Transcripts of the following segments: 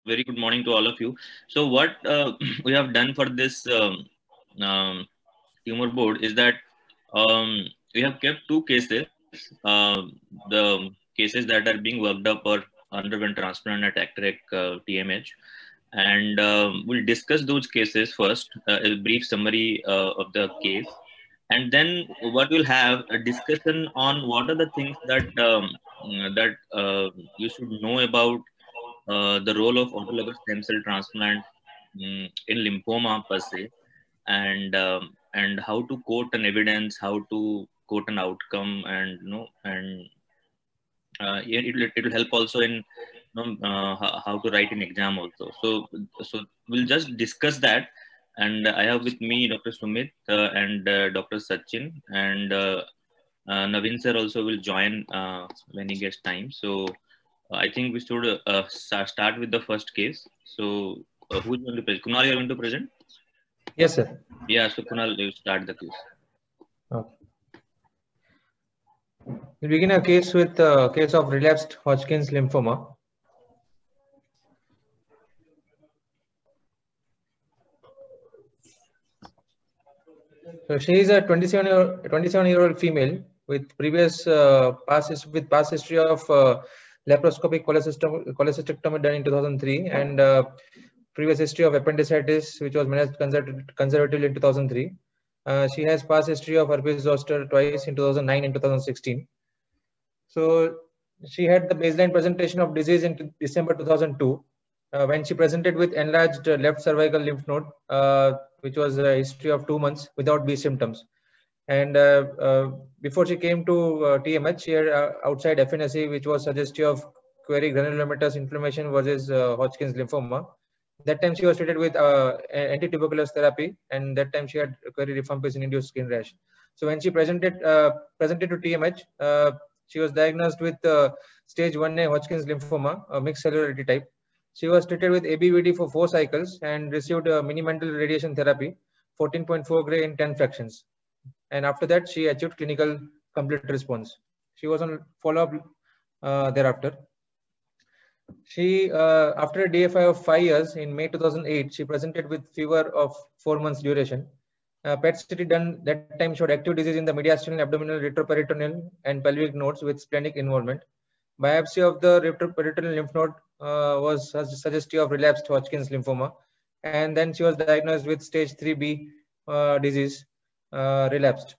Very good morning to all of you. So, what we have done for this tumor board is that we have kept two cases. The cases that are being worked up or underwent transplant at Actrec TMH, and we'll discuss those cases first. A brief summary of the case, and then what we'll have a discussion on what are the things that you should know about the role of autologous stem cell transplant in lymphoma per se, and how to quote an evidence, how to quote an outcome, and it will help also in how to write an exam also. So we'll just discuss that, and I have with me Dr. Sumit and Dr. Sachin, and Naveen sir also will join when he gets time. So I think we should start with the first case. So who's going to present? Kunal, you're going to present? Yes, sir. Yeah, so Kunal, you start the case. Okay. We'll begin a case with case of relapsed Hodgkin's lymphoma. So she is a 27-year-old female with previous past history of laparoscopic cholecystectomy done in 2003 and previous history of appendicitis, which was managed conservatively in 2003. She has past history of herpes zoster twice in 2009 and 2016. So she had the baseline presentation of disease in December 2002 when she presented with enlarged left cervical lymph node, which was a history of 2 months without B symptoms. And before she came to TMH, she had outside FNSE, which was suggestive of query granulomatous inflammation versus Hodgkin's lymphoma. That time she was treated with anti-tuberculous therapy, and that time she had query rifampicin-induced skin rash. So when she presented to TMH, she was diagnosed with stage 1A Hodgkin's lymphoma, a mixed cellularity type. She was treated with ABVD for 4 cycles and received minimental radiation therapy, 14.4 gray in 10 fractions. And after that, she achieved clinical complete response. She was on follow-up thereafter. She, after a DFI of 5 years in May 2008, she presented with fever of 4 months duration. PET CT done that time showed active disease in the mediastinal, abdominal, retroperitoneal, and pelvic nodes with splenic involvement. Biopsy of the retroperitoneal lymph node was suggestive of relapsed Hodgkin's lymphoma. And then she was diagnosed with stage 3B disease, relapsed.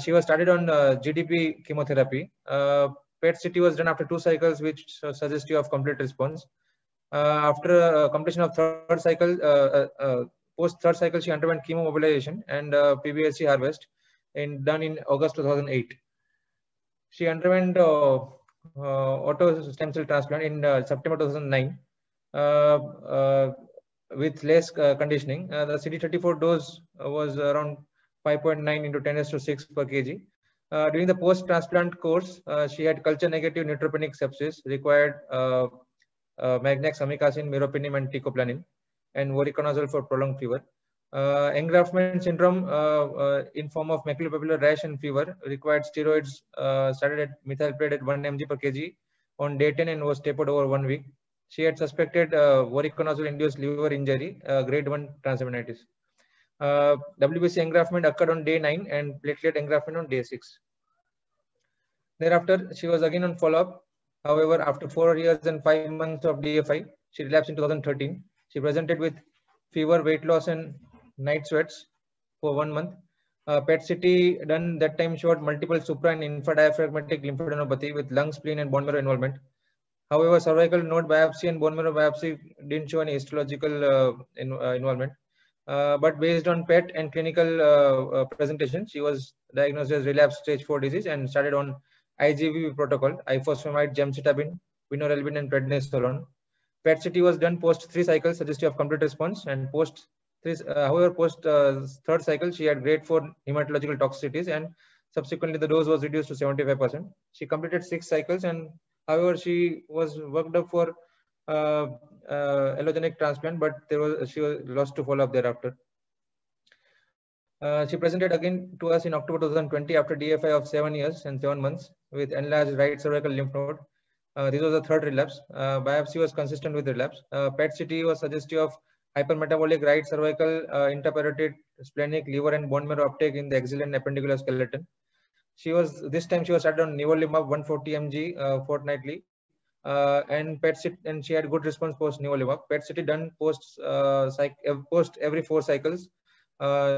She was started on GDP chemotherapy. PET CT was done after 2 cycles, which suggestive of complete response. After completion of third cycle, post third cycle, she underwent chemo mobilization and PBSC harvest done in August 2008. She underwent auto stem cell transplant in September 2009 with less conditioning. The CD34 dose was around 5.9 into 10⁶ per kg. During the post-transplant course, she had culture-negative neutropenic sepsis, required Magnex, amikacin, meropenem, and teicoplanin, and voriconazole for prolonged fever. Engraftment syndrome in form of maculopapular rash and fever required steroids started at methylpred at 1 mg per kg on day 10 and was tapered over 1 week. She had suspected voriconazole-induced liver injury, grade 1 transaminitis. WBC engraftment occurred on day 9 and platelet engraftment on day 6. Thereafter, she was again on follow-up. However, after 4 years and 5 months of DFI, she relapsed in 2013. She presented with fever, weight loss, and night sweats for 1 month. PET CT done that time showed multiple supra and infradiaphragmatic lymphadenopathy with lung, spleen, and bone marrow involvement. However, cervical node biopsy and bone marrow biopsy didn't show any histological involvement. But based on PET and clinical presentation, she was diagnosed as relapsed stage 4 disease and started on IGV protocol, ifosfamide, gemcitabine, vinorelbine, and prednisolone. PET CT was done post 3 cycles, suggestive of complete response, and post third cycle, she had grade 4 hematological toxicities, and subsequently the dose was reduced to 75%. She completed 6 cycles, and however, she was worked up for allogenic transplant, but she was lost to follow up thereafter. She presented again to us in October 2020 after DFI of 7 years and 7 months with enlarged right cervical lymph node. This was the third relapse. Biopsy was consistent with relapse. PET-CT was suggestive of hypermetabolic right cervical, interparotid, splenic, liver, and bone marrow uptake in the axial and appendicular skeleton. This time she was started on nivolumab 140 mg fortnightly, and PET-CT, and she had good response post nivolumab. PET-CT done post every 4 cycles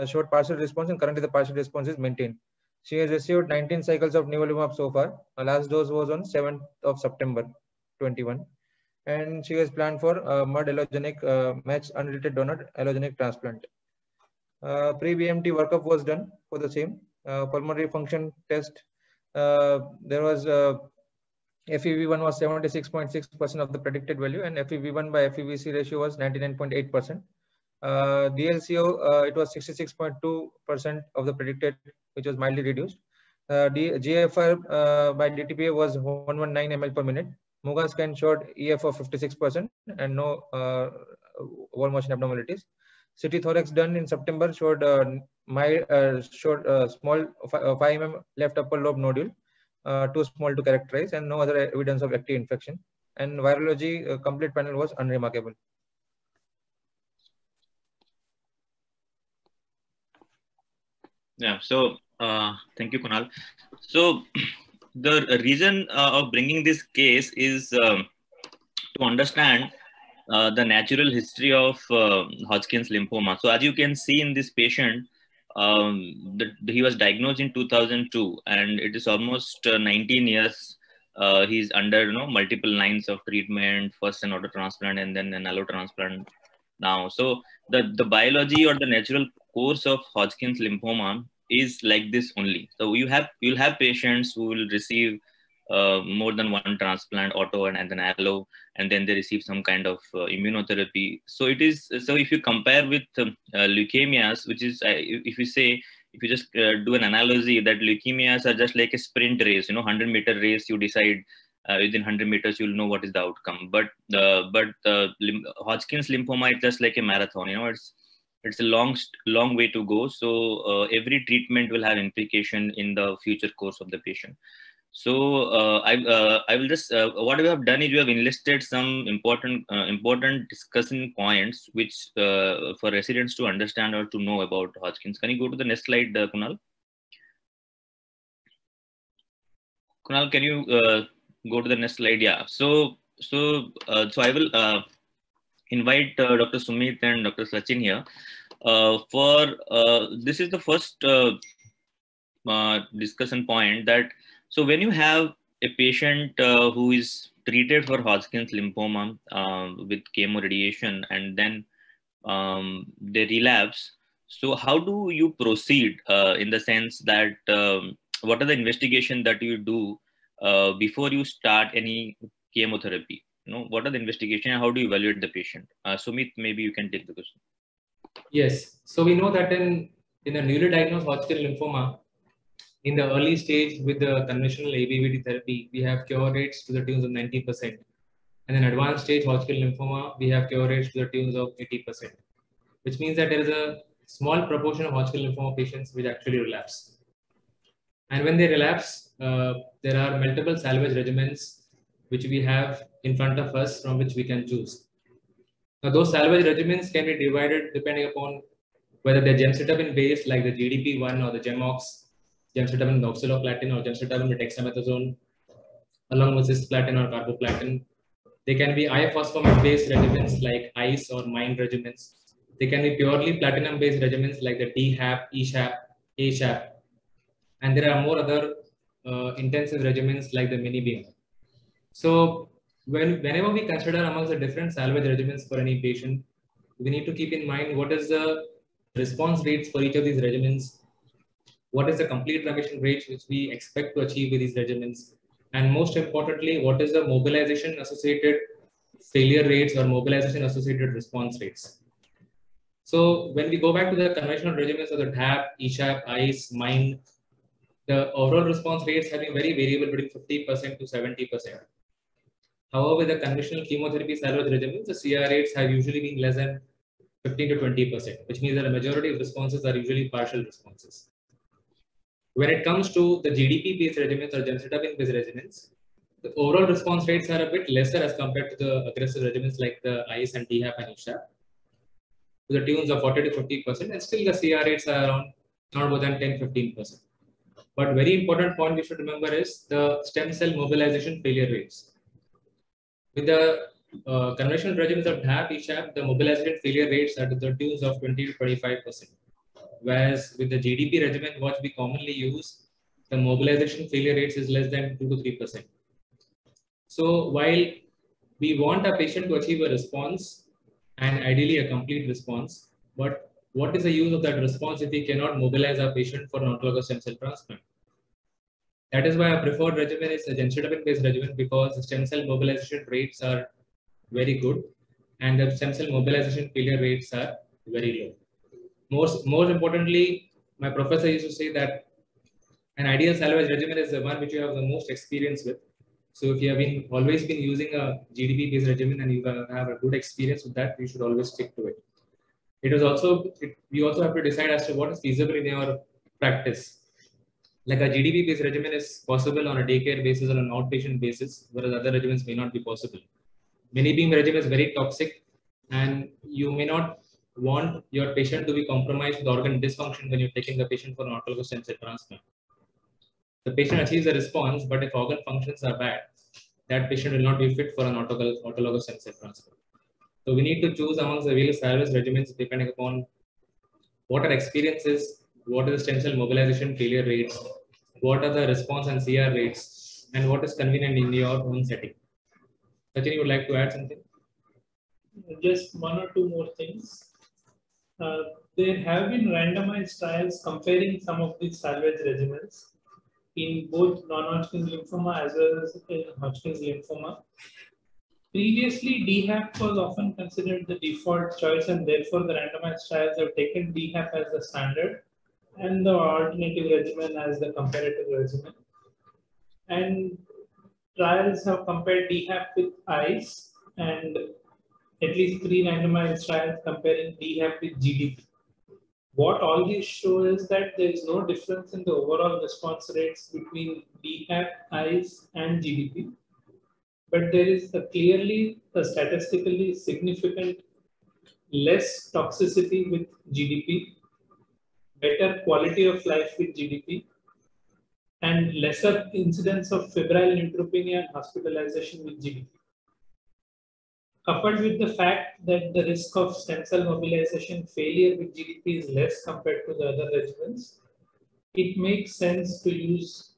showed partial response, and currently the partial response is maintained. She has received 19 cycles of nivolumab so far. Her last dose was on 7th of September 21, and she was planned for mud allogenic match unrelated donor allogenic transplant. Pre-BMT workup was done for the same. Pulmonary function test. There was FEV1 was 76.6% of the predicted value, and FEV1 by FEVC ratio was 99.8%. DLCO, it was 66.2% of the predicted, which was mildly reduced. GFR by DTPA was 119 ml per minute. Muga scan showed EF of 56% and no wall motion abnormalities. CT thorax done in September showed small 5 mm left upper lobe nodule, too small to characterize, and no other evidence of active infection. And virology complete panel was unremarkable. Yeah. So thank you, Kunal. So the reason of bringing this case is to understand the natural history of Hodgkin's lymphoma. So as you can see in this patient, he was diagnosed in 2002, and it is almost 19 years. He's under multiple lines of treatment, first an auto transplant and then an allo transplant now. So the biology or the natural course of Hodgkin's lymphoma is like this only. So you'll have patients who will receive more than one transplant, auto and then allo, and then they receive some kind of immunotherapy. So if you compare with leukemias, which is if you just do an analogy, that leukemias are just like a sprint race, 100-meter race. You decide within 100 meters you'll know what is the outcome. But Hodgkin's lymphoma is just like a marathon. It's a long way to go. So every treatment will have implication in the future course of the patient. So I will just what we have done is we have enlisted some important discussion points which for residents to understand or to know about Hodgkin's. Can you go to the next slide, Kunal? Kunal, can you go to the next slide? Yeah. So I will invite Dr. Sumit and Dr. Sachin here. This is the first discussion point that. So when you have a patient who is treated for Hodgkin's lymphoma with chemo radiation and then they relapse, so how do you proceed in the sense that what are the investigation that you do before you start any chemotherapy? What are the investigation and how do you evaluate the patient? Sumit, maybe you can take the question. Yes. So we know that in a newly diagnosed Hodgkin lymphoma, in the early stage with the conventional ABVD therapy, we have cure rates to the tunes of 90%. And in advanced stage Hodgkin lymphoma, we have cure rates to the tunes of 80%, which means that there is a small proportion of Hodgkin lymphoma patients which actually relapse. And when they relapse, there are multiple salvage regimens which we have in front of us from which we can choose. Now, those salvage regimens can be divided depending upon whether they're gemcitabine based, like the GDP1 or the GEMOX, gemcitabine with oxaliplatin or gemcitabine with dexamethasone, along with cisplatin or carboplatin. They can be ifosfamide based regimens like ICE or MIND regimens. They can be purely platinum based regimens like the DHAP, ESHAP, ASHAP. And there are more other intensive regimens like the mini-beam. So whenever we consider amongst the different salvage regimens for any patient, we need to keep in mind what is the response rates for each of these regimens, what is the complete remission rate which we expect to achieve with these regimens, and most importantly, what is the mobilization associated failure rates or mobilization associated response rates. So when we go back to the conventional regimens of the DHAP, ESHAP, ICE, MIND, the overall response rates have been very variable between 50% to 70%. However, with the conventional chemotherapy salvage regimens, the CR rates have usually been less than 15 to 20%, which means that a majority of responses are usually partial responses. When it comes to the GDP-based regimens or gemcitabine-based regimens, the overall response rates are a bit lesser as compared to the aggressive regimens like the ICE and DHAP and USHAP, to the tunes of 40 to 50%, and still the CR rates are around not more than 10-15%. But very important point we should remember is the stem cell mobilization failure rates. With the conventional regimens of DHAP, USHAP, the mobilization failure rates are to the tunes of 20 to 25%. Whereas with the GDP regimen, what we commonly use, the mobilization failure rates is less than 2 to 3%. So while we want a patient to achieve a response and ideally a complete response, but what is the use of that response if we cannot mobilize our patient for an autologous stem cell transplant? That is why our preferred regimen is a gemcitabine-based regimen, because the stem cell mobilization rates are very good and the stem cell mobilization failure rates are very low. Most importantly, my professor used to say that an ideal salvage regimen is the one which you have the most experience with. So if you have always been using a GDP-based regimen and you have a good experience with that, you should always stick to it. We also have to decide as to what is feasible in your practice. Like a GDP-based regimen is possible on a daycare basis or an outpatient basis, whereas other regimens may not be possible. Many beam regimen is very toxic, and you may not want your patient to be compromised with organ dysfunction when you're taking the patient for an autologous stem cell transplant. The patient achieves a response, but if organ functions are bad, that patient will not be fit for an autologous stem cell transplant. So we need to choose amongst the various salvage regimens depending upon what our experience is, what is the stem cell mobilization failure rates, what are the response and CR rates, and what is convenient in your own setting. Sachin, you would like to add something? Just one or two more things. There have been randomized trials comparing some of these salvage regimens in both non-Hodgkin's lymphoma as well as in Hodgkin's lymphoma. Previously, DHAP was often considered the default choice, and therefore the randomized trials have taken DHAP as the standard and the alternative regimen as the comparative regimen. And trials have compared DHAP with ICE, and at least 3 randomized trials comparing DHAP with GDP. What all these show is that there is no difference in the overall response rates between DHAP, ICE, and GDP. But there is clearly a statistically significant less toxicity with GDP, better quality of life with GDP, and lesser incidence of febrile neutropenia and hospitalization with GDP. Coupled with the fact that the risk of stem cell mobilization failure with GDP is less compared to the other regimens, it makes sense to use,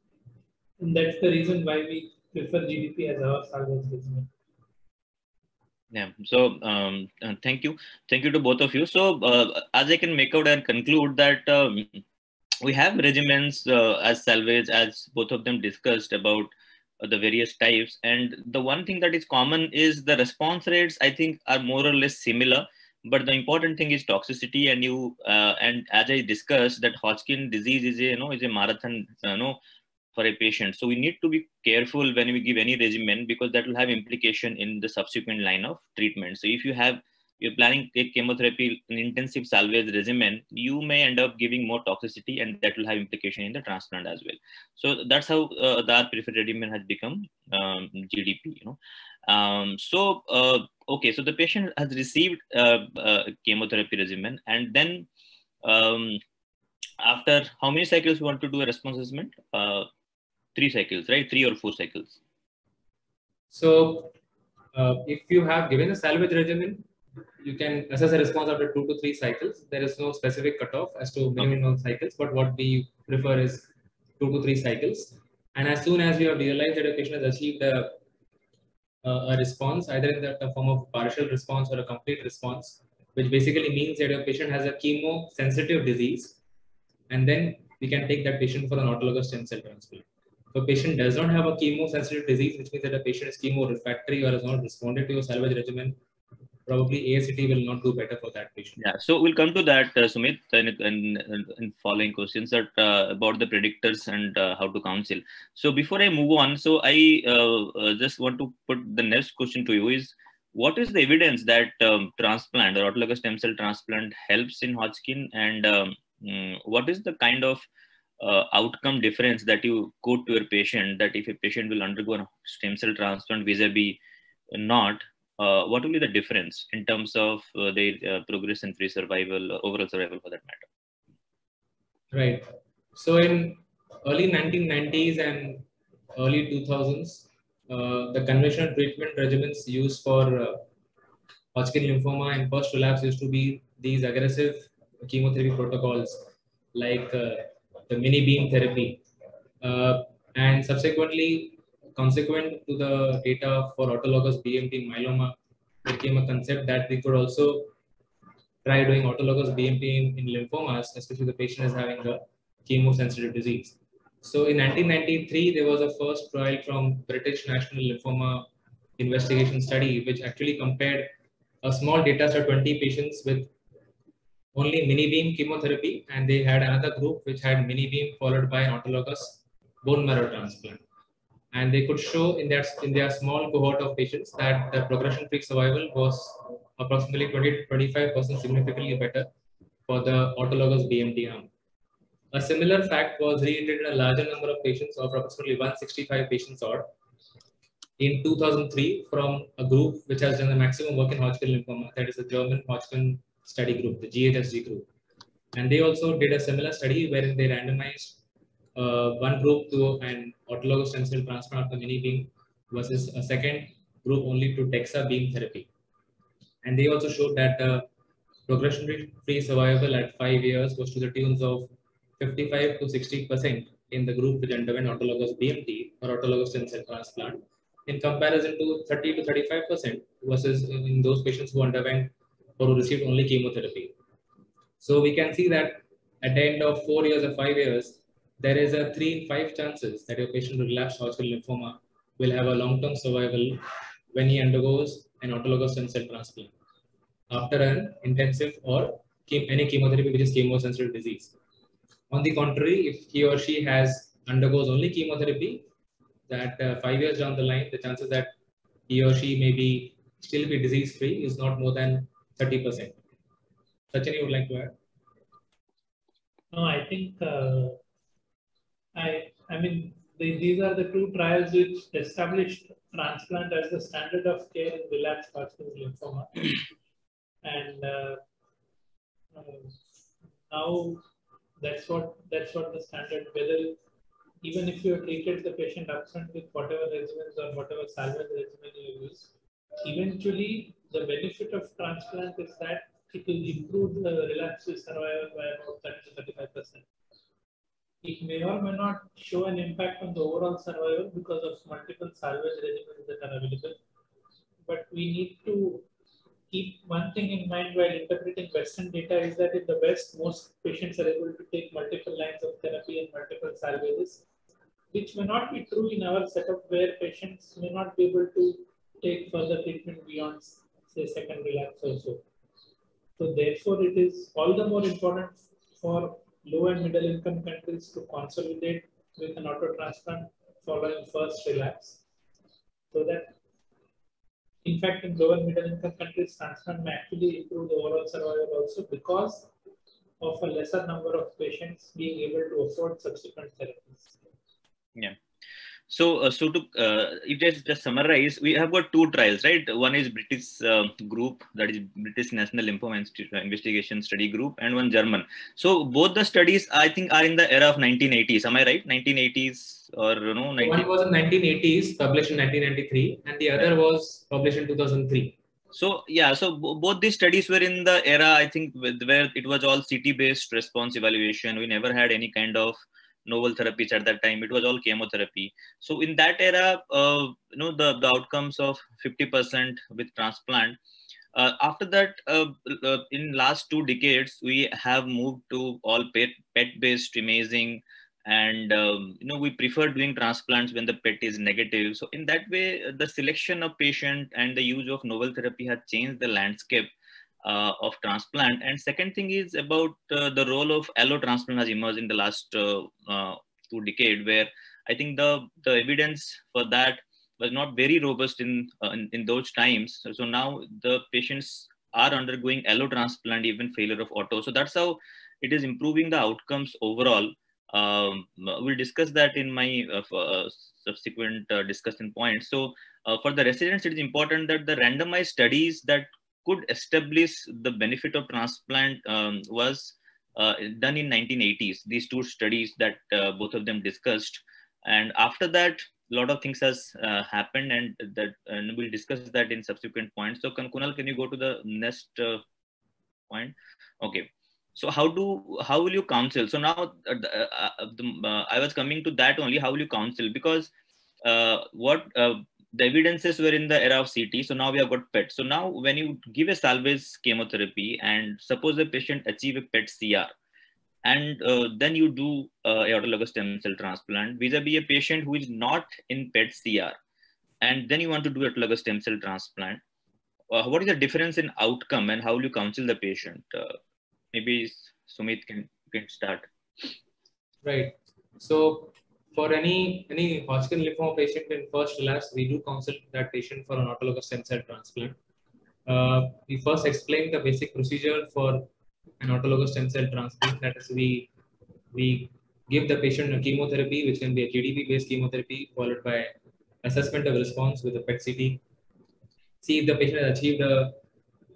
and that's the reason why we prefer GDP as our salvage regimen. Yeah. So thank you to both of you. So as I can make out and conclude that we have regimens as salvage, as both of them discussed about the various types, and the one thing that is common is the response rates, I think, are more or less similar, but the important thing is toxicity. And and as I discussed, that Hodgkin disease is a marathon for a patient. So we need to be careful when we give any regimen, because that will have implication in the subsequent line of treatment. So if you're planning to take chemotherapy, an intensive salvage regimen, you may end up giving more toxicity, and that will have implication in the transplant as well. So that's how the preferred regimen has become GDP. Okay, so the patient has received chemotherapy regimen, and then after how many cycles you want to do a response assessment? 3 cycles, right? 3 or 4 cycles. So if you have given a salvage regimen, you can assess a response after 2 to 3 cycles. There is no specific cutoff as to minimum cycles, but what we prefer is 2 to 3 cycles. And as soon as you have realized that a patient has achieved a response, either in the form of partial response or a complete response, which basically means that a patient has a chemo-sensitive disease, and then we can take that patient for an autologous stem cell transplant. If a patient does not have a chemo-sensitive disease, which means that a patient is chemo-refractory or has not responded to a salvage regimen, probably ASCT will not do better for that patient. Yeah, so we'll come to that, Sumit, in following questions that about the predictors and how to counsel. So before I move on, so I just want to put the next question to you is, what is the evidence that transplant or autologous stem cell transplant helps in Hodgkin, and what is the kind of outcome difference that you quote to your patient, that if a patient will undergo a stem cell transplant vis-a-vis not, what will be the difference in terms of their progression-free survival, overall survival for that matter? Right. So in early 1990s and early 2000s, the conventional treatment regimens used for Hodgkin lymphoma and first relapse used to be these aggressive chemotherapy protocols like the mini beam therapy. And subsequently, consequent to the data for autologous BMT myeloma, there came a concept that we could also try doing autologous BMT in lymphomas, especially the patient is having a chemosensitive disease. So in 1993, there was a first trial from British National Lymphoma Investigation Study, which actually compared a small data set of 20 patients with only mini beam chemotherapy, and they had another group which had mini beam followed by an autologous bone marrow transplant. And they could show in their small cohort of patients that the progression-free survival was approximately 20 to 25% significantly better for the autologous BMT arm. A similar fact was reiterated in a larger number of patients, of approximately 165 patients odd, in 2003 from a group which has done the maximum work in Hodgkin lymphoma, that is the German Hodgkin study group, the GHSG group. And they also did a similar study wherein they randomized one group to an autologous stem cell transplant of mini beam versus a second group only to DEXA beam therapy. And they also showed that the progression-free survival at 5 years was to the tunes of 55 to 60% in the group which underwent autologous BMT or autologous stem cell transplant, in comparison to 30 to 35% versus in those patients who underwent or who received only chemotherapy. So we can see that at the end of 4 years or 5 years, there is a 3 in 5 chances that your patient with relapsed Hodgkin lymphoma will have a long-term survival when he undergoes an autologous stem cell transplant after an intensive or any chemotherapy which is chemosensitive disease. On the contrary, if he or she undergoes only chemotherapy, that 5 years down the line, the chances that he or she may still be disease-free is not more than 30%. Sachin, you would like to add? No, I think I mean these are the two trials which established transplant as the standard of care in relapsed Hodgkin lymphoma, and now that's what the standard. Whether even if you have treated the patient upfront with whatever regimens or whatever salvage regimen you use, eventually the benefit of transplant is that it will improve the relapse-free survival by about 30 to 35%. It may or may not show an impact on the overall survival because of multiple salvage regimens that are available. But we need to keep one thing in mind while interpreting Western data is that in the West, most patients are able to take multiple lines of therapy and multiple salvages, which may not be true in our setup where patients may not be able to take further treatment beyond, say, second relapse or so. So therefore, it is all the more important for low and middle income countries to consolidate with an auto transplant following first relapse. So that, in fact, in low and middle income countries, transplant may actually improve the overall survival also because of a lesser number of patients being able to afford subsequent therapies. Yeah. So, if just summarize, we have got two trials, right? One is British group, that is British National Lymphoma Investigation Study Group, and one German. So both the studies, I think, are in the era of 1980s. Am I right? 1980s or no? 19... One was in 1980s, published in 1993, and the other was published in 2003. So yeah, so both these studies were in the era, I think, where it was all CT-based response evaluation. We never had any kind of novel therapies at that time. It was all chemotherapy. So in that era, the outcomes of 50% with transplant. After that, in last 2 decades, we have moved to all PET-based imaging, and we prefer doing transplants when the PET is negative. So in that way, the selection of patient and the use of novel therapy has changed the landscape of transplant. And second thing is about the role of allo transplant has emerged in the last 2 decades, where I think the evidence for that was not very robust in those times. So now the patients are undergoing allo transplant, even failure of auto. So that's how it is improving the outcomes overall. We'll discuss that in my subsequent discussion points. So for the residents, it is important that the randomized studies that could establish the benefit of transplant was done in 1980s. These two studies that both of them discussed, and after that, a lot of things has happened, and we'll discuss that in subsequent points. So Kunal, can you go to the next point? Okay. So how will you counsel? So now I was coming to that only. How will you counsel? Because what the evidences were in the era of CT. So now we have got PET. So now when you give a salvage chemotherapy and suppose the patient achieve a PET CR, and then you do autologous stem cell transplant vis-a-vis a patient who is not in PET CR, and then you want to do autologous stem cell transplant. What is the difference in outcome, and how will you counsel the patient? Maybe Sumit can start. Right. So for any Hodgkin lymphoma patient in first relapse, we do counsel that patient for an autologous stem cell transplant. We first explain the basic procedure for an autologous stem cell transplant. That is, we give the patient a chemotherapy, which can be a GDP-based chemotherapy, followed by assessment of response with a PET CT. See if the patient has achieved a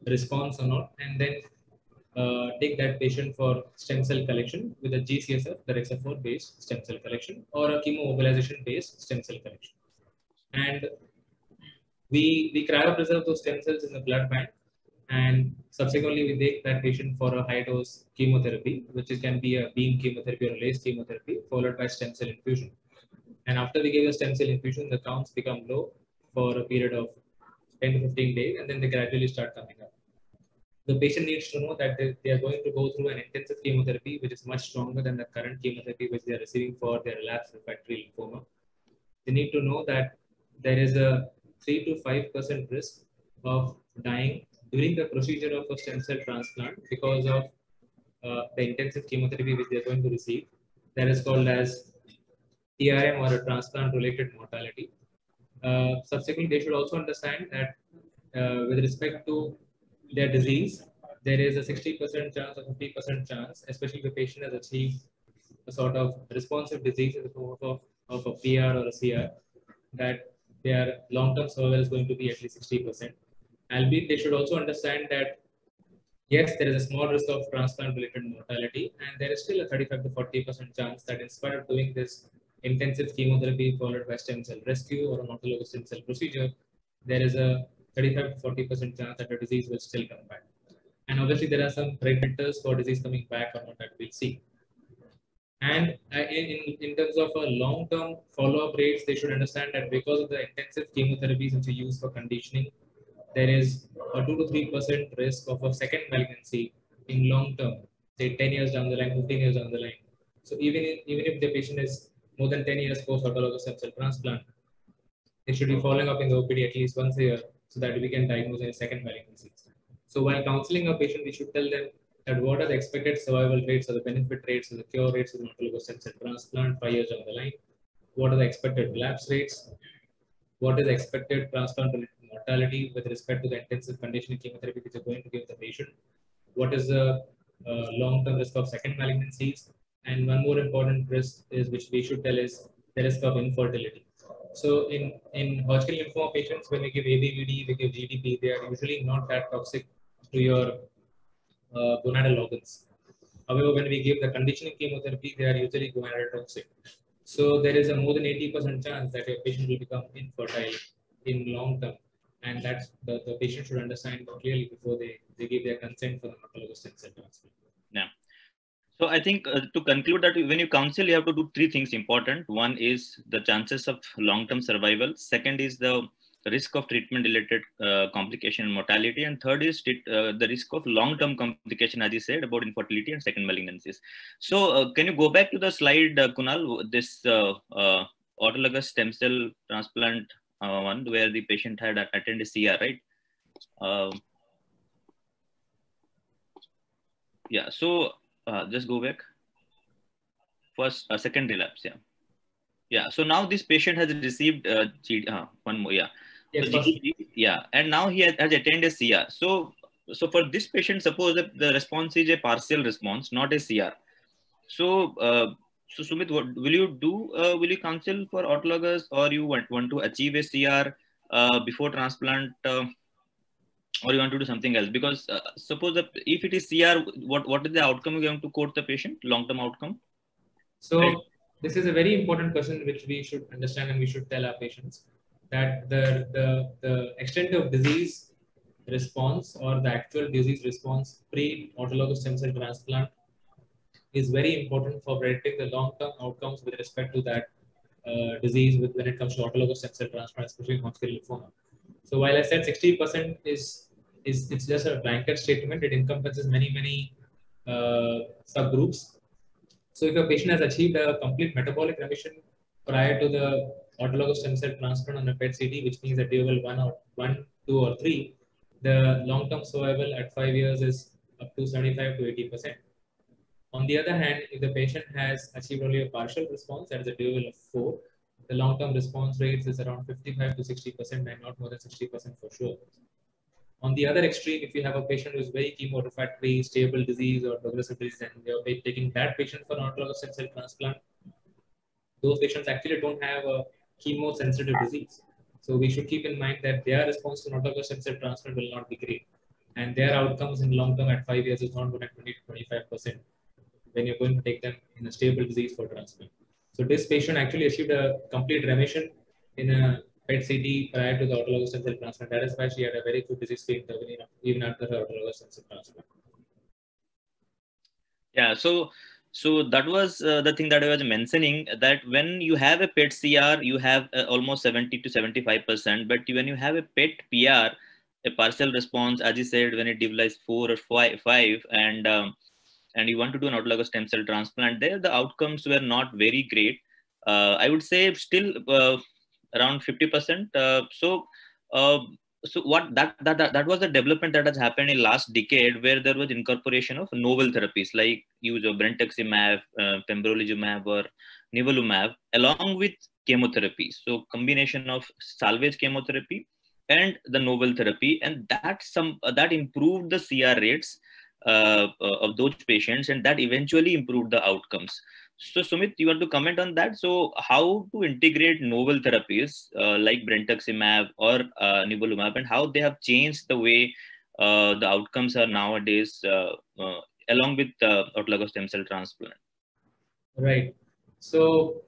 response or not, and then take that patient for stem cell collection with a GCSF, the Rexafor based stem cell collection, or a chemomobilization based stem cell collection. And we cryopreserve those stem cells in the blood bank, and subsequently we take that patient for a high dose chemotherapy, which can be a beam chemotherapy or a laser chemotherapy, followed by stem cell infusion. And after we give the stem cell infusion, the counts become low for a period of 10 to 15 days, and then they gradually start coming up. The patient needs to know that they are going to go through an intensive chemotherapy, which is much stronger than the current chemotherapy which they are receiving for their relapsed refractory lymphoma. They need to know that there is a 3 to 5% risk of dying during the procedure of a stem cell transplant because of the intensive chemotherapy which they are going to receive. That is called as TRM, or a transplant-related mortality. Subsequently, they should also understand that with respect to their disease, there is a 60% chance or 50% chance, especially if the patient has achieved a sort of responsive disease in the form of a PR or a CR, that their long-term survival is going to be at least 60%. Albeit, they should also understand that yes, there is a small risk of transplant-related mortality, and there is still a 35 to 40% chance that in spite of doing this intensive chemotherapy followed by stem cell rescue or an autologous stem cell procedure, there is a 35 to 40% chance that the disease will still come back. And obviously, there are some predictors for disease coming back or not that we'll see. And in terms of a long-term follow-up rates, they should understand that because of the intensive chemotherapies which are used for conditioning, there is a 2 to 3% risk of a second malignancy in long term, say 10 years down the line, 15 years down the line. So even if the patient is more than 10 years post autologous stem cell transplant, it should be following up in the OPD at least once a year so that we can diagnose any second malignancy. So while counseling a patient, we should tell them that what are the expected survival rates or the benefit rates or the cure rates of an autologous stem cell transplant 5 years down the line. What are the expected relapse rates? What is the expected transplant mortality with respect to the intensive conditioning chemotherapy which are going to give the patient? What is the long-term risk of second malignancies? And one more important risk is which we should tell is the risk of infertility. So in Hodgkin lymphoma patients, when we give ABVD, we give GDP, they are usually not that toxic to your gonadal organs. However, when we give the conditioning chemotherapy, they are usually gonadal toxic. So there is a more than 80% chance that your patient will become infertile in long term. And that's the patient should understand clearly before they give their consent for the autologous stem cell transplant. Yeah. So I think to conclude that when you counsel, you have to do three things important. One is the chances of long-term survival. Second is the risk of treatment-related complication and mortality. And third is the risk of long-term complication, as you said, about infertility and second malignancies. So can you go back to the slide, Kunal, this autologous stem cell transplant one, where the patient had attended CR, right? Yeah, so just go back. First, second relapse, yeah. Yeah, so now this patient has received one more, yeah. Yes, so yeah, and now he has attained a CR. So for this patient, suppose that the response is a partial response, not a CR. So So Sumit, what will you do? Will you counsel for autologous, or you want to achieve a CR before transplant, or you want to do something else? Because suppose that if it is CR, what is the outcome you're going to quote the patient? Long-term outcome. So Right. this is a very important question which we should understand and we should tell our patients that the extent of disease response or the actual disease response pre-autologous stem cell transplant is very important for predicting the long-term outcomes with respect to that disease when it comes to autologous stem cell transplant, especially in Hodgkin lymphoma. So while I said 60% is it's just a blanket statement, it encompasses many subgroups. So if a patient has achieved a complete metabolic remission prior to the autologous stem cell transplant on a PET CT, which means that DOL 1, 2, or 3, the long-term survival at 5 years is up to 75 to 80%. On the other hand, if the patient has achieved only a partial response, that is a DOL of 4, the long-term response rates is around 55 to 60% and not more than 60% for sure. On the other extreme, if you have a patient who is very chemo-refractory, stable disease or progressive disease, and you're taking that patient for an autologous stem cell transplant, those patients actually don't have a chemo-sensitive disease. So we should keep in mind that their response to an autologous stem cell transplant will not be great. And their outcomes in long term at 5 years is not going to 20 to 25% when you're going to take them in a stable disease for transplant. So this patient actually achieved a complete remission in a PET CT prior to the autologous stem cell transplant. That is why she had a very good disease-free interval even after her autologous stem cell transplant. Yeah. So that was the thing that I was mentioning, that when you have a PET CR, you have almost 70 to 75%. But when you have a PET PR, a partial response, as you said, when it develops 4 or 5, and you want to do an autologous stem cell transplant, there the outcomes were not very great. I would say still around 50%. So what that was the development that has happened in last decade, where there was incorporation of novel therapies like use of brentuximab, pembrolizumab, or nivolumab along with chemotherapy. So combination of salvage chemotherapy and the novel therapy, and that improved the CR rates of those patients, and that eventually improved the outcomes. So Sumit, you want to comment on that? So how to integrate novel therapies like brentuximab or nivolumab, and how they have changed the way the outcomes are nowadays along with autologous stem cell transplant? Right. So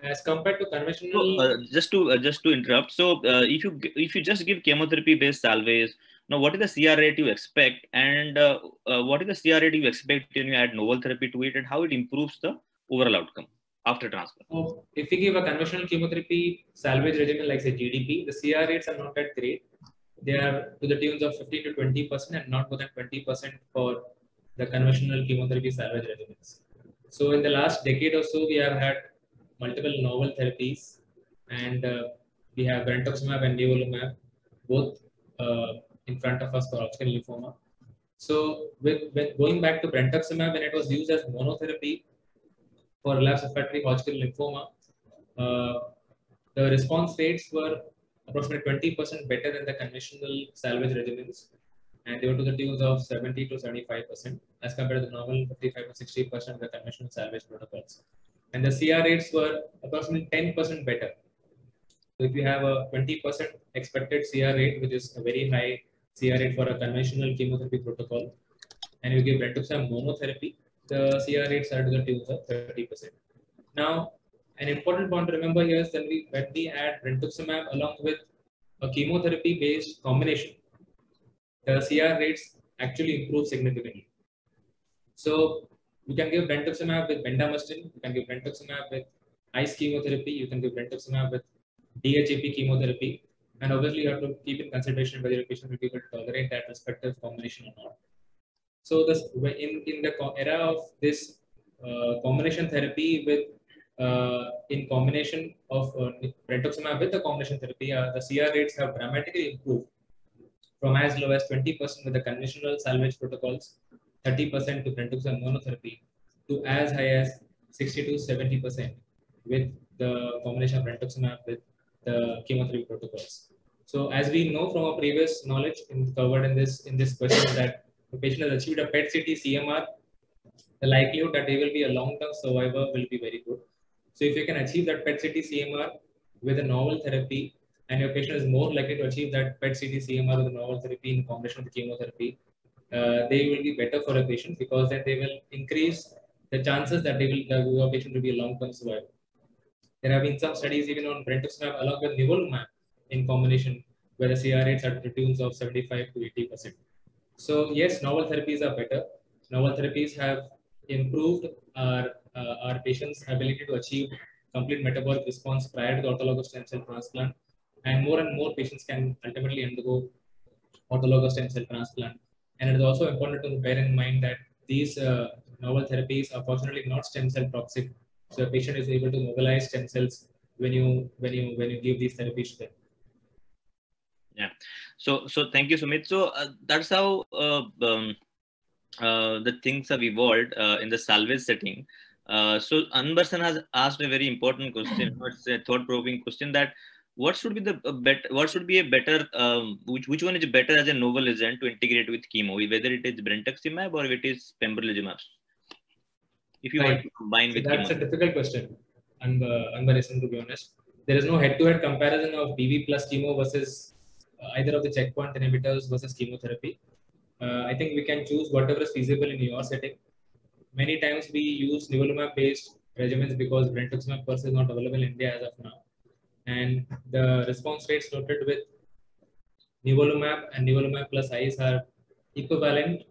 as compared to conventional, So, just to interrupt. So if you just give chemotherapy based salvage, now what is the CR rate you expect, and what is the CR rate you expect when you add novel therapy to it, and how it improves the overall outcome after transplant? so if we give a conventional chemotherapy salvage regimen like say GDP, the CR rates are not that great. They are to the tunes of 15 to 20% and not more than 20% for the conventional chemotherapy salvage regimens. So in the last decade or so, we have had multiple novel therapies, and we have brentuximab and nivolumab, both in front of us for Hodgkin lymphoma. So with going back to brentuximab, when it was used as monotherapy for relapsed/refractory Hodgkin lymphoma, the response rates were approximately 20% better than the conventional salvage regimens, and they were to the tunes of 70 to 75% as compared to the normal 55 to 60% of the conventional salvage protocols. And the CR rates were approximately 10% better. So if you have a 20% expected CR rate, which is a very high CR rate for a conventional chemotherapy protocol, and you give brentuximab monotherapy, the CR rates are to the tunes of 30%. Now, an important point to remember here is that when we add brentuximab along with a chemotherapy-based combination, the CR rates actually improve significantly. So you can give brentuximab with bendamustine, you can give brentuximab with ICE chemotherapy, you can give brentuximab with DHAP chemotherapy, and obviously you have to keep in consideration whether your patient will be able to tolerate that respective combination or not. So this in the era of this combination therapy with in combination of brentuximab with the combination therapy, the CR rates have dramatically improved from as low as 20% with the conventional salvage protocols, 30% to brentuximab monotherapy, to as high as 60 to 70% with the combination of brentuximab with the chemotherapy protocols. So as we know from our previous knowledge covered in this question, that the patient has achieved a PET CT CMR the likelihood that they will be a long-term survivor will be very good. So if you can achieve that PET-CT CMR with a novel therapy, and your patient is more likely to achieve that PET-CT CMR with a novel therapy in combination with chemotherapy, they will be better for a patient, because then they will increase the chances that your patient will be a long-term survivor. There have been some studies even on brentuximab along with nivolumab in combination, where the CR rates are to the tunes of 75 to 80%. So yes, novel therapies are better. Novel therapies have improved our patients' ability to achieve complete metabolic response prior to the autologous stem cell transplant, and more patients can ultimately undergo autologous stem cell transplant. And it is also important to bear in mind that these novel therapies are fortunately not stem cell toxic. So a patient is able to mobilize stem cells when you give these therapies to them. Yeah. So thank you, Sumit. So that's how the things have evolved in the salvage setting. So Anbarsan has asked a very important question. It's a thought-provoking question, that what should be a better which one is better as a novel agent to integrate with chemo, whether it is brentuximab or it is pembrolizumab, if you want to combine with That's chemo? a difficult question, Anbarisan, to be honest. There is no head-to-head comparison of BV plus chemo versus either of the checkpoint inhibitors versus chemotherapy. I think we can choose whatever is feasible in your setting. Many times we use nivolumab-based regimens because brentuximab per se is not available in India as of now. And the response rates noted with nivolumab and nivolumab plus ICE are equivalent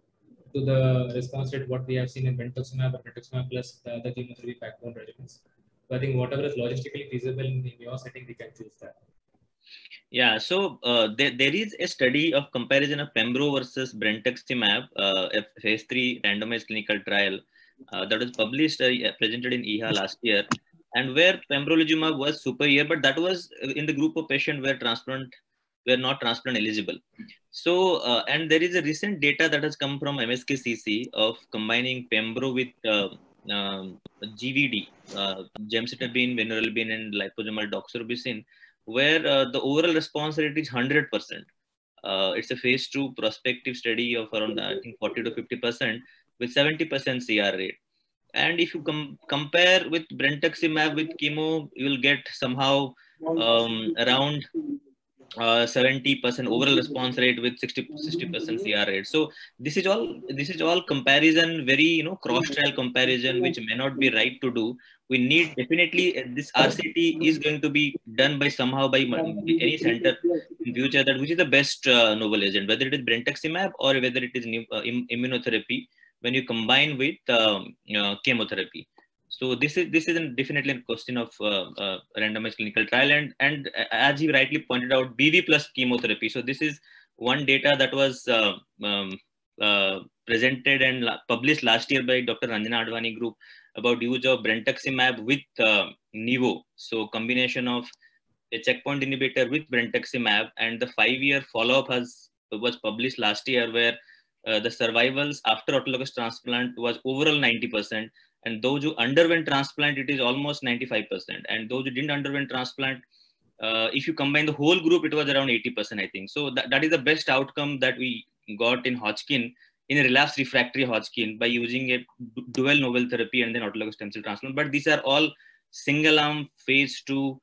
to the response rate what we have seen in brentuximab and brentuximab plus the other chemotherapy backbone regimens. So I think whatever is logistically feasible in your setting, we can choose that. Yeah, so there is a study of comparison of pembro versus brentuximab, a phase 3 randomized clinical trial that was published, presented in EHA last year, and where pembrolizumab was superior, but that was in the group of patients were not transplant eligible. So, and there is a recent data that has come from MSKCC of combining pembro with GVD, gemcitabine, vinorelbine, and liposomal doxorubicin, where the overall response rate is 100%. It's a phase 2 prospective study of around, I think, 40 to 50% with 70% CR rate. And if you compare with brentuximab with chemo, you will get somehow around 70% overall response rate with 60% CR rate. So this is all comparison, very cross trial comparison, which may not be right to do. We need definitely this RCT is going to be done by somehow by any center in future, that which is the best novel agent, whether it is brentuximab or whether it is immunotherapy when you combine with chemotherapy. So this is definitely a question of randomized clinical trial, and as you rightly pointed out, BV plus chemotherapy. So this is one data that was presented and published last year by Dr. Ranjana Advani group about use of brentuximab with nivo. So combination of a checkpoint inhibitor with brentuximab, and the 5-year follow-up was published last year, where the survivals after autologous transplant was overall 90%. And those who underwent transplant, it is almost 95%. And those who didn't underwent transplant, if you combine the whole group, it was around 80%, I think. So that is the best outcome that we got in Hodgkin, in a relapsed refractory Hodgkin, by using a dual novel therapy and then autologous stem cell transplant. But these are all single arm phase 2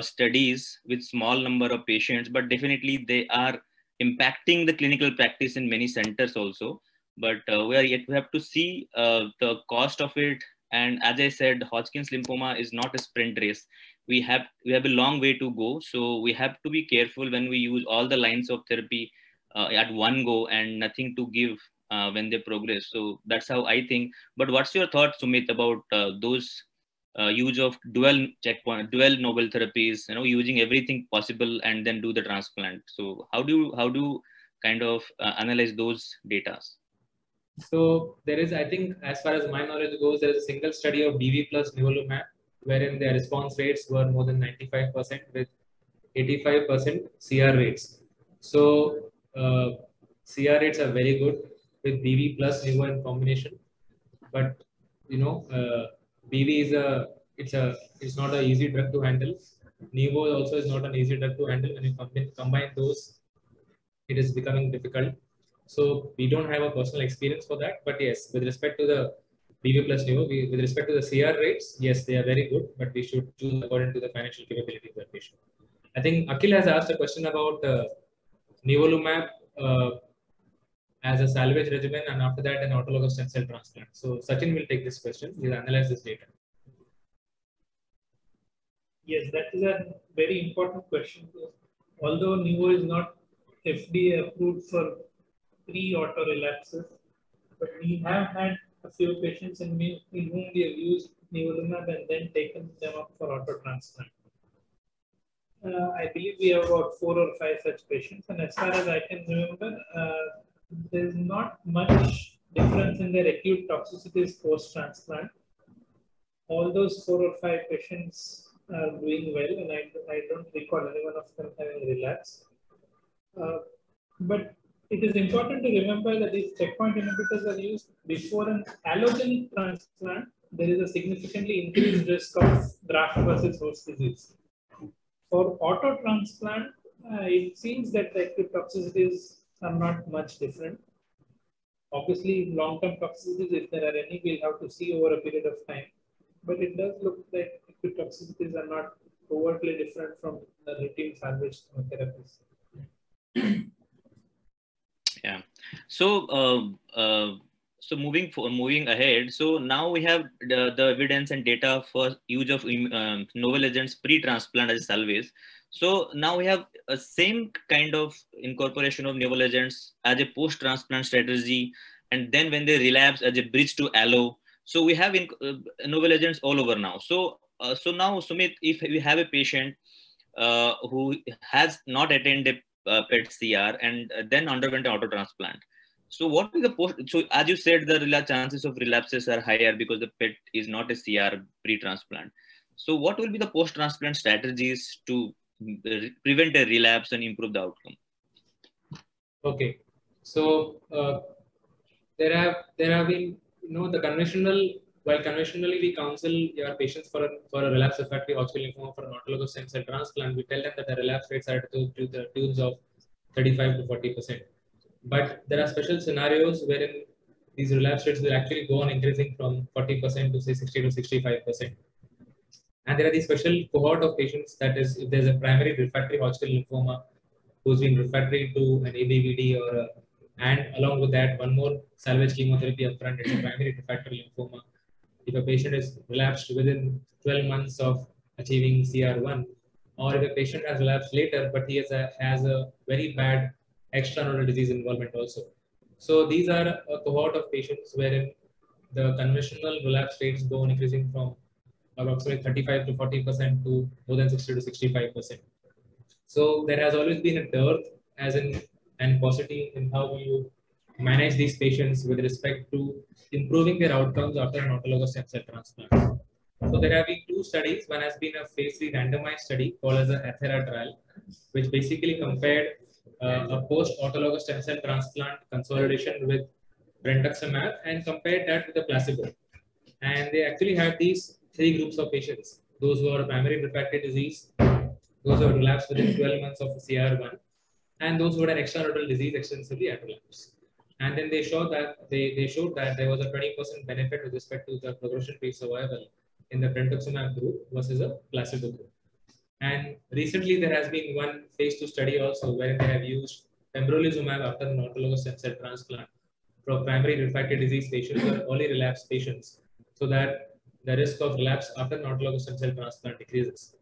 studies with small number of patients, but definitely they are impacting the clinical practice in many centers also. But we have to see the cost of it. And as I said, Hodgkin's lymphoma is not a sprint race. We have a long way to go. So we have to be careful when we use all the lines of therapy at one go, and nothing to give when they progress. So that's how I think. But what's your thought, Sumit, about those use of dual novel therapies, using everything possible and then do the transplant? So how do you kind of analyze those data? So there is, I think, as far as my knowledge goes, there is a single study of BV plus nivolumab, wherein their response rates were more than 95% with 85% CR rates. So CR rates are very good with BV plus nivo in combination. But BV it's not an easy drug to handle. Nivo also is not an easy drug to handle. When you combine those, it is becoming difficult. So we don't have a personal experience for that, but yes, with respect to the BV plus Nevo. With respect to the CR rates, yes, they are very good, but we should choose according to the financial capability of the patient. I think Akhil has asked a question about nivolumab as a salvage regimen, and after that an autologous stem cell transplant. So Sachin will take this question. He'll analyze this data. Yes, that is a very important question. Although Nevo is not FDA approved for pre-auto relapses, but we have had a few patients in whom we have used nivolumab and then taken them up for auto transplant. I believe we have about 4 or 5 such patients, and as far as I can remember, there is not much difference in their acute toxicities post-transplant. All those 4 or 5 patients are doing well, and I don't recall any one of them having relapse. But it is important to remember that these checkpoint inhibitors are used before an allogeneic transplant. There is a significantly increased risk of graft versus host disease. For auto transplant, it seems that the acute toxicities are not much different. Obviously, long-term toxicities, if there are any, we'll have to see over a period of time. But it does look like acute toxicities are not overtly different from the routine salvage therapies. Yeah. So moving ahead. So now we have the evidence and data for use of novel agents pre-transplant as salvage. So now we have a same kind of incorporation of novel agents as a post-transplant strategy, and then when they relapse as a bridge to allo. So we have novel agents all over now. So now, Sumit, if we have a patient who has not attained a PET CR and then underwent an auto transplant. So what is the post? So as you said, the chances of relapses are higher because the PET is not a CR pre-transplant. So what will be the post-transplant strategies to prevent a relapse and improve the outcome? Okay, so there have been, the conventionally we counsel your patients for a relapse refractory Hodgkin lymphoma for an autologous stem cell transplant. We tell them that the relapse rates are to the tunes of 35 to 40%. But there are special scenarios wherein these relapse rates will actually go on increasing from 40% to say 60 to 65%. And there are these special cohort of patients, that is, if there's a primary refractory Hodgkin lymphoma who's been refractory to an ABVD and along with that, one more salvage chemotherapy upfront, it's a primary refractory lymphoma. If a patient is relapsed within 12 months of achieving CR1, or if a patient has relapsed later, but he has a very bad extranodal disease involvement also. So these are a cohort of patients wherein the conventional relapse rates go on increasing from approximately 35 to 40% to more than 60 to 65%. So there has always been a dearth as in and paucity in how you manage these patients with respect to improving their outcomes after an autologous stem cell transplant. So there have been 2 studies. One has been a phase 3 randomized study called as the Athera trial, which basically compared a post-autologous stem cell transplant consolidation with brentuximab and compared that with the placebo. And they actually had these 3 groups of patients: those who are primary refractory disease, those who have relapsed within 12 months of CR1, and those who had an extranodal disease extensively at relapse. And then they showed that there was a 20% benefit with respect to the progression-free survival in the brentuximab group versus a placebo group. And recently there has been one phase 2 study also where they have used pembrolizumab after an autologous stem cell transplant for primary refractory disease patients or early relapse patients, so that the risk of relapse after an autologous stem cell transplant decreases.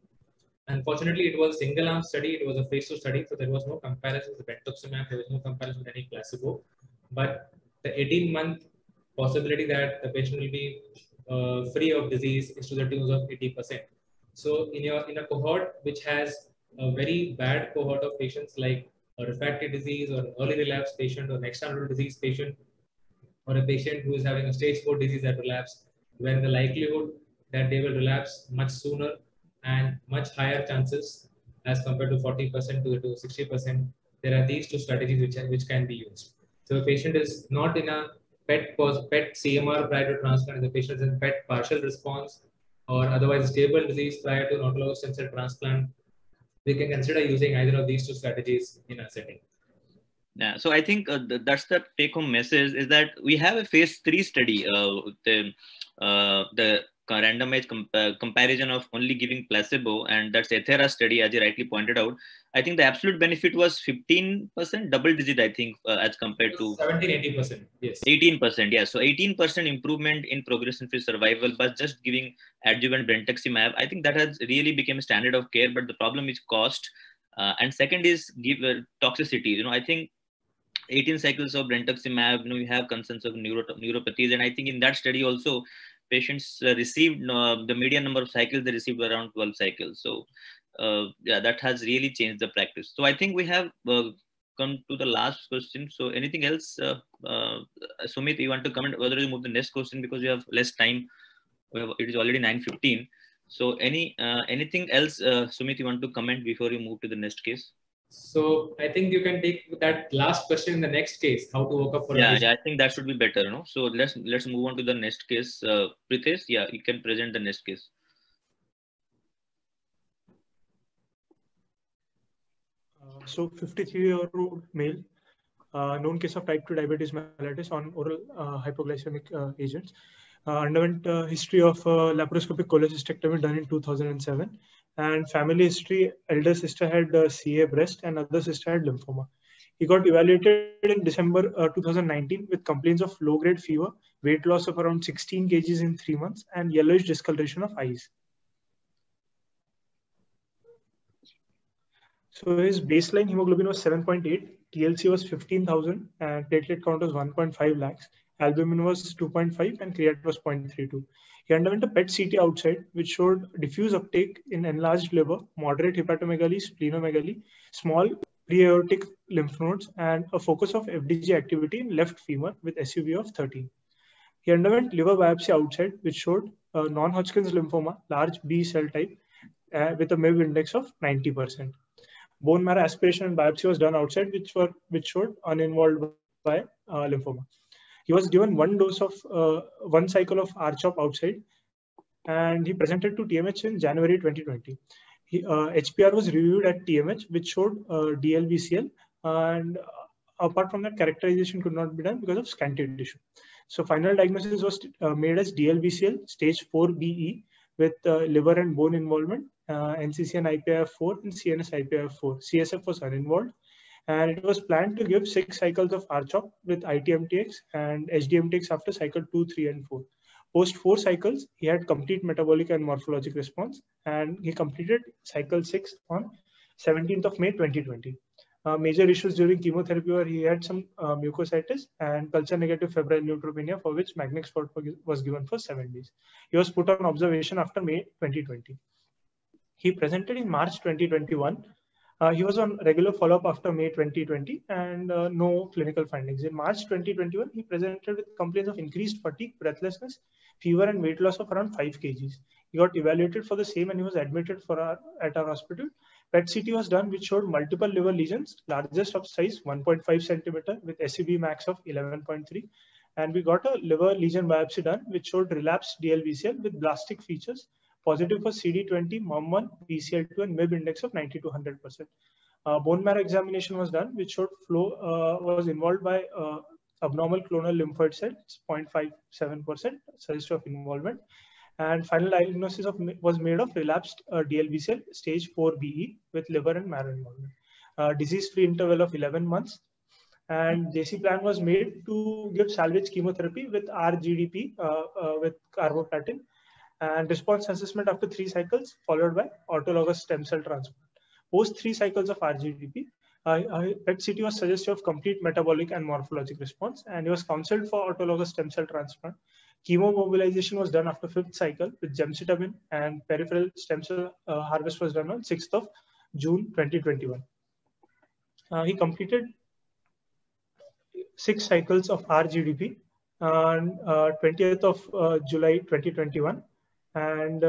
Unfortunately, it was a single-arm study. It was a phase 2 study, so there was no comparison with brentuximab. There was no comparison with any placebo. But the 18-month possibility that the patient will be free of disease is to the tune of 80%. So in a cohort which has a very bad cohort of patients like a refractory disease or an early relapse patient or an extranodal disease patient or a patient who is having a stage 4 disease at relapse, when the likelihood that they will relapse much sooner and much higher chances as compared to 40% to 60%, there are these 2 strategies which can be used. So a patient is not in a PET CMR prior to transplant, the patient is in PET partial response or otherwise stable disease prior to an autologous stem cell transplant, we can consider using either of these 2 strategies in a setting. Yeah, so I think that's the take-home message, is that we have a phase 3 study, the randomized comparison of only giving placebo, and that's Ethera study, as you rightly pointed out. I think the absolute benefit was 15%, double digit, I think, as compared to 17-18%. Yes. 18%. Yeah, so 18% improvement in progression-free survival by just giving adjuvant brentuximab. I think that has really become a standard of care, but the problem is cost. And second is toxicity. I think 18 cycles of brentuximab, you have concerns of neuropathies. And I think in that study also, patients received the median number of cycles, they received around 12 cycles. So yeah, that has really changed the practice. So I think we have come to the last question. So anything else, Sumit, you want to comment, whether you move the next question, because we have less time. It is already 9:15. So anything else, Sumit, you want to comment before you move to the next case? So I think you can take that last question in the next case, how to work up for yeah, I think that should be better, no? So let's move on to the next case. Pritesh, yeah, you can present the next case. So 53-year-old male, known case of type 2 diabetes mellitus on oral hypoglycemic agents, underwent history of laparoscopic cholecystectomy done in 2007, and family history: elder sister had CA breast and other sister had lymphoma. He got evaluated in December 2019 with complaints of low-grade fever, weight loss of around 16 kgs in 3 months, and yellowish discoloration of eyes. So his baseline hemoglobin was 7.8, TLC was 15,000, and platelet count was 1.5 lakhs. Albumin was 2.5 and creatinine was 0.32. He underwent a PET CT outside, which showed diffuse uptake in enlarged liver, moderate hepatomegaly, splenomegaly, small pre-aortic lymph nodes, and a focus of FDG activity in left femur with SUV of 13. He underwent liver biopsy outside, which showed non-Hodgkin's lymphoma, large B cell type, with a MIB index of 90%. Bone marrow aspiration and biopsy was done outside, which showed uninvolved by lymphoma. He was given one cycle of R-CHOP outside, and he presented to TMH in January 2020. HPR was reviewed at TMH, which showed DLBCL, and apart from that, characterization could not be done because of scanty tissue. So final diagnosis was made as DLBCL stage 4BE with liver and bone involvement, NCCN IPIF4 and CNS IPIF4. CSF was uninvolved, and it was planned to give 6 cycles of R-CHOP with ITMTX and HDMTX after cycle 2, 3, and 4. Post 4 cycles, he had complete metabolic and morphologic response, and he completed cycle 6 on 17th of May 2020. Major issues during chemotherapy were he had some mucositis and culture-negative febrile neutropenia, for which Magnix was given for 7 days. He was put on observation after May 2020. He presented in March 2021. He was on regular follow-up after May 2020 and no clinical findings. In March 2021, he presented with complaints of increased fatigue, breathlessness, fever, and weight loss of around 5 kgs. He got evaluated for the same and he was admitted at our hospital. PET CT was done, which showed multiple liver lesions, largest of size 1.5 centimeter with SCB max of 11.3. And we got a liver lesion biopsy done, which showed relapsed DLBCL with blastic features, positive for CD20, MUM1, BCL2, and MIB index of 90 to 100%. Bone marrow examination was done, which showed flow was involved by abnormal clonal lymphoid cells, 0.57%, suggestive of involvement. And final diagnosis was made of relapsed DLBCL stage 4BE with liver and marrow involvement. Disease-free interval of 11 months. And JC plan was made to give salvage chemotherapy with RGDP with carboplatin, and response assessment after 3 cycles, followed by autologous stem cell transplant. Post 3 cycles of RGDP, PET CT was suggestive of complete metabolic and morphologic response, and he was counseled for autologous stem cell transplant. Chemo mobilization was done after 5th cycle with gemcitabine, and peripheral stem cell harvest was done on 6th of June 2021. He completed 6 cycles of RGDP on 20th of July 2021. And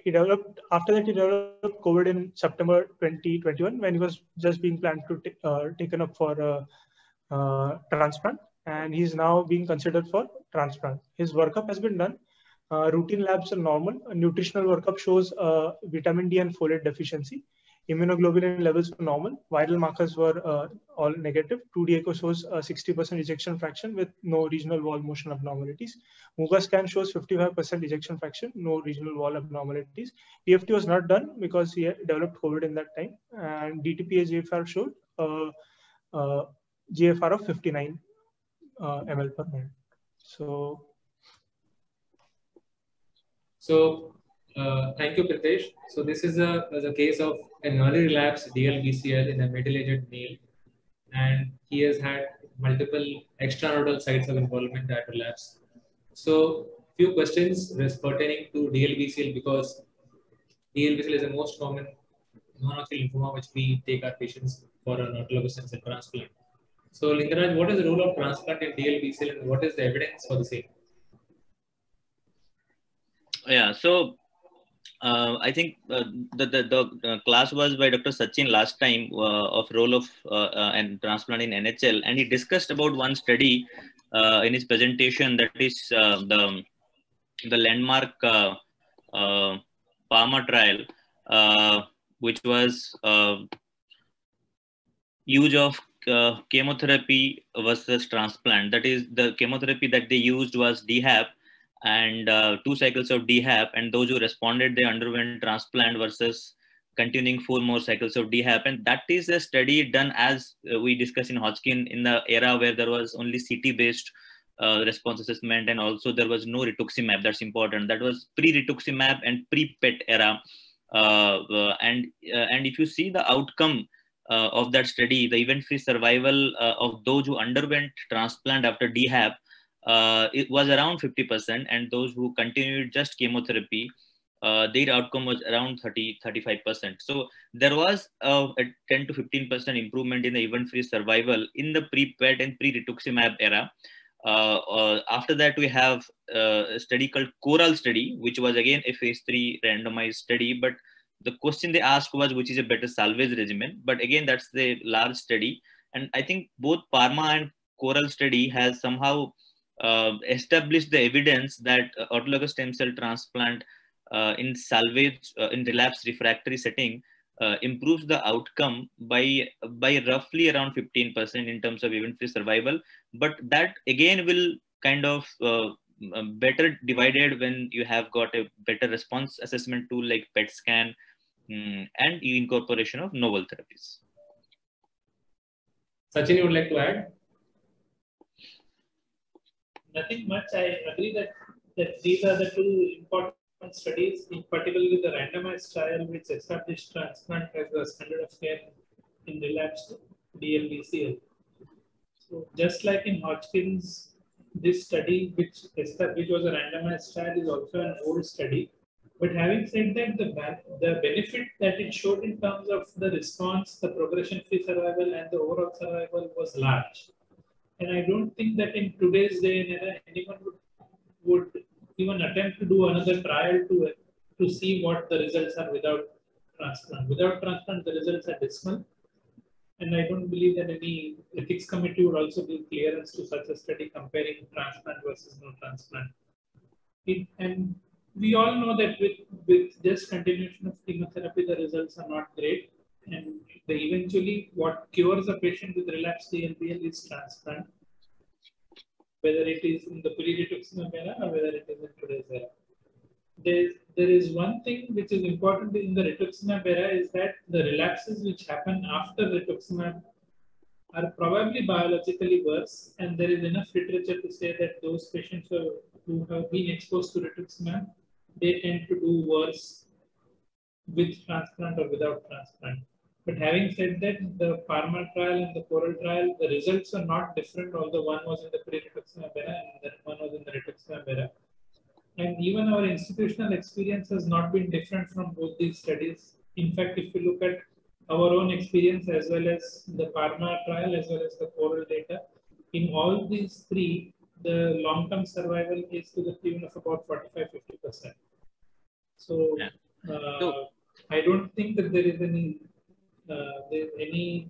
he developed COVID in September 2021 when he was just being planned to taken up for transplant, and he's now being considered for transplant. His workup has been done. Routine labs are normal. A nutritional workup shows vitamin D and folate deficiency. Immunoglobulin levels were normal. Viral markers were all negative. 2D echo shows a 60% ejection fraction with no regional wall motion abnormalities. Muga scan shows 55% ejection fraction, no regional wall abnormalities. PFT was not done because he had developed COVID in that time. And DTPA GFR showed GFR of 59 ml per minute. So thank you, Pritesh. So this is a case of an early relapse DLBCL in a middle-aged male, and he has had multiple extranodal sites of involvement that relapse. So few questions pertaining to DLBCL, because DLBCL is the most common non-Hodgkin lymphoma which we take our patients for an autologous stem cell transplant. So Lingaraj, what is the role of transplant in DLBCL and what is the evidence for the same? Yeah, so I think the class was by Dr. Sachin last time of role of and transplant in NHL, and he discussed about one study in his presentation, that is the landmark Parma trial, which was use of chemotherapy versus transplant. That is, the chemotherapy that they used was DHAP and 2 cycles of DHAP, and those who responded, they underwent transplant versus continuing 4 more cycles of DHAP. And that is a study done, as we discussed in Hodgkin, in the era where there was only CT based response assessment, and also there was no rituximab. That's important. That was pre-rituximab and pre-PET era. And if you see the outcome of that study, the event-free survival of those who underwent transplant after DHAP, it was around 50%, and those who continued just chemotherapy, their outcome was around 35%. So there was a 10 to 15% improvement in the event-free survival in the pre-PET and pre-rituximab era. After that, we have a study called Coral study, which was again a phase 3 randomized study. But the question they asked was, which is a better salvage regimen? But again, that's the large study. And I think both Parma and Coral study has somehow established the evidence that autologous stem cell transplant in salvage, in relapse refractory setting, improves the outcome by roughly around 15% in terms of event-free survival. But that again will kind of better divided when you have got a better response assessment tool like PET scan and incorporation of novel therapies. Sachin, you would like to add? Nothing much. I agree that these are the two important studies, in particularly the randomized trial which established transplant as the standard of care in relapsed DLBCL. So just like in Hodgkin's, this study, which was a randomized trial, is also an old study. But having said that, the benefit that it showed in terms of the response, the progression-free survival, and the overall survival was large. And I don't think that in today's day and era, anyone would even attempt to do another trial to see what the results are without transplant. Without transplant, the results are dismal. And I don't believe that any ethics committee would also give clearance to such a study comparing transplant versus no transplant. And we all know that with just continuation of chemotherapy, the results are not great. And eventually, what cures a patient with relapsed DLBCL is transplant, whether it is in the pre-rituximab era or whether it is in today's era. There is one thing which is important in the rituximab era, is that the relapses which happen after rituximab are probably biologically worse, and there is enough literature to say that those patients who have been exposed to rituximab, they tend to do worse with transplant or without transplant. But having said that, the Parma trial and the Coral trial, the results are not different, although one was in the pre-rituximab era and one was in the rituximab era. And even our institutional experience has not been different from both these studies. In fact, if you look at our own experience as well as the Parma trial as well as the Coral data, in all these three, the long-term survival is to the tune of about 45–50%. So, I don't think that there is any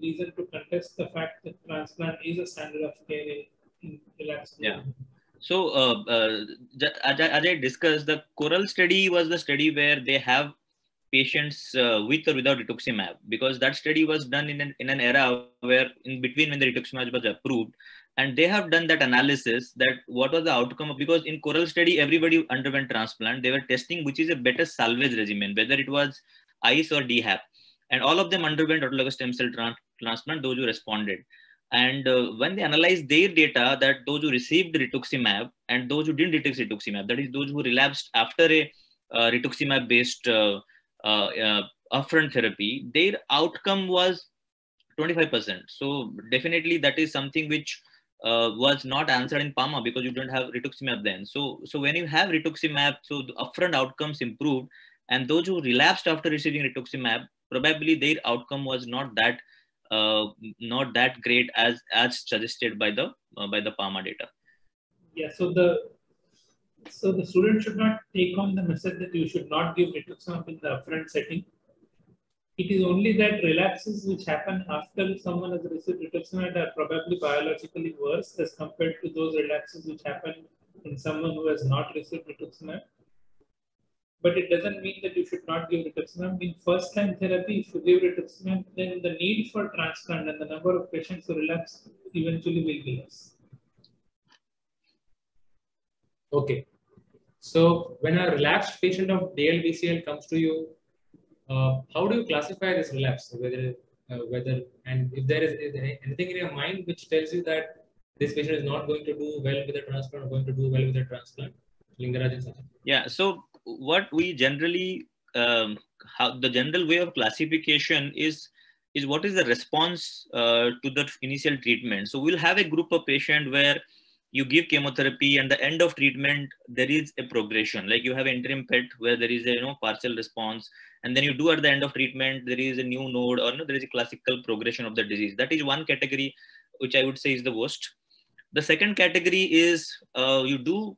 reason to contest the fact that transplant is a standard of care in relapsed. Yeah. So, Ajay discussed, the Coral study was the study where they have patients with or without rituximab, because that study was done in an era where in between when the rituximab was approved, and they have done that analysis that what was the outcome of, because in CORAL study everybody underwent transplant. They were testing which is a better salvage regimen, whether it was ICE or DHAP, and all of them underwent autologous stem cell transplant, those who responded. And when they analyzed their data, that those who received rituximab and those who didn't receive rituximab, that is those who relapsed after a rituximab based upfront therapy, their outcome was 25%. So definitely that is something which was not answered in PAMA, because you don't have rituximab then. So when you have rituximab, so the upfront outcomes improved, and those who relapsed after receiving rituximab, probably their outcome was not that great as suggested by the PAMA data. Yeah, so the student should not take on the message that you should not give rituximab in the upfront setting. It is only that relapses which happen after someone has received rituximab are probably biologically worse as compared to those relapses which happen in someone who has not received rituximab. But it doesn't mean that you should not give rituximab. In first-line therapy, if you give rituximab, then the need for transplant and the number of patients who relapse eventually will be less. Okay. So when a relapsed patient of DLBCL comes to you, how do you classify this relapse? Whether and if there is anything in your mind which tells you that this patient is not going to do well with the transplant or going to do well with the transplant? Lingaraj and Sachin. Yeah. So what we generally, how the general way of classification is what is the response to the initial treatment. So we'll have a group of patient where you give chemotherapy and the end of treatment there is a progression, like you have interim PET where there is a partial response, and then you do at the end of treatment there is a new node, or there is a classical progression of the disease. That is one category which I would say is the worst. The second category is you do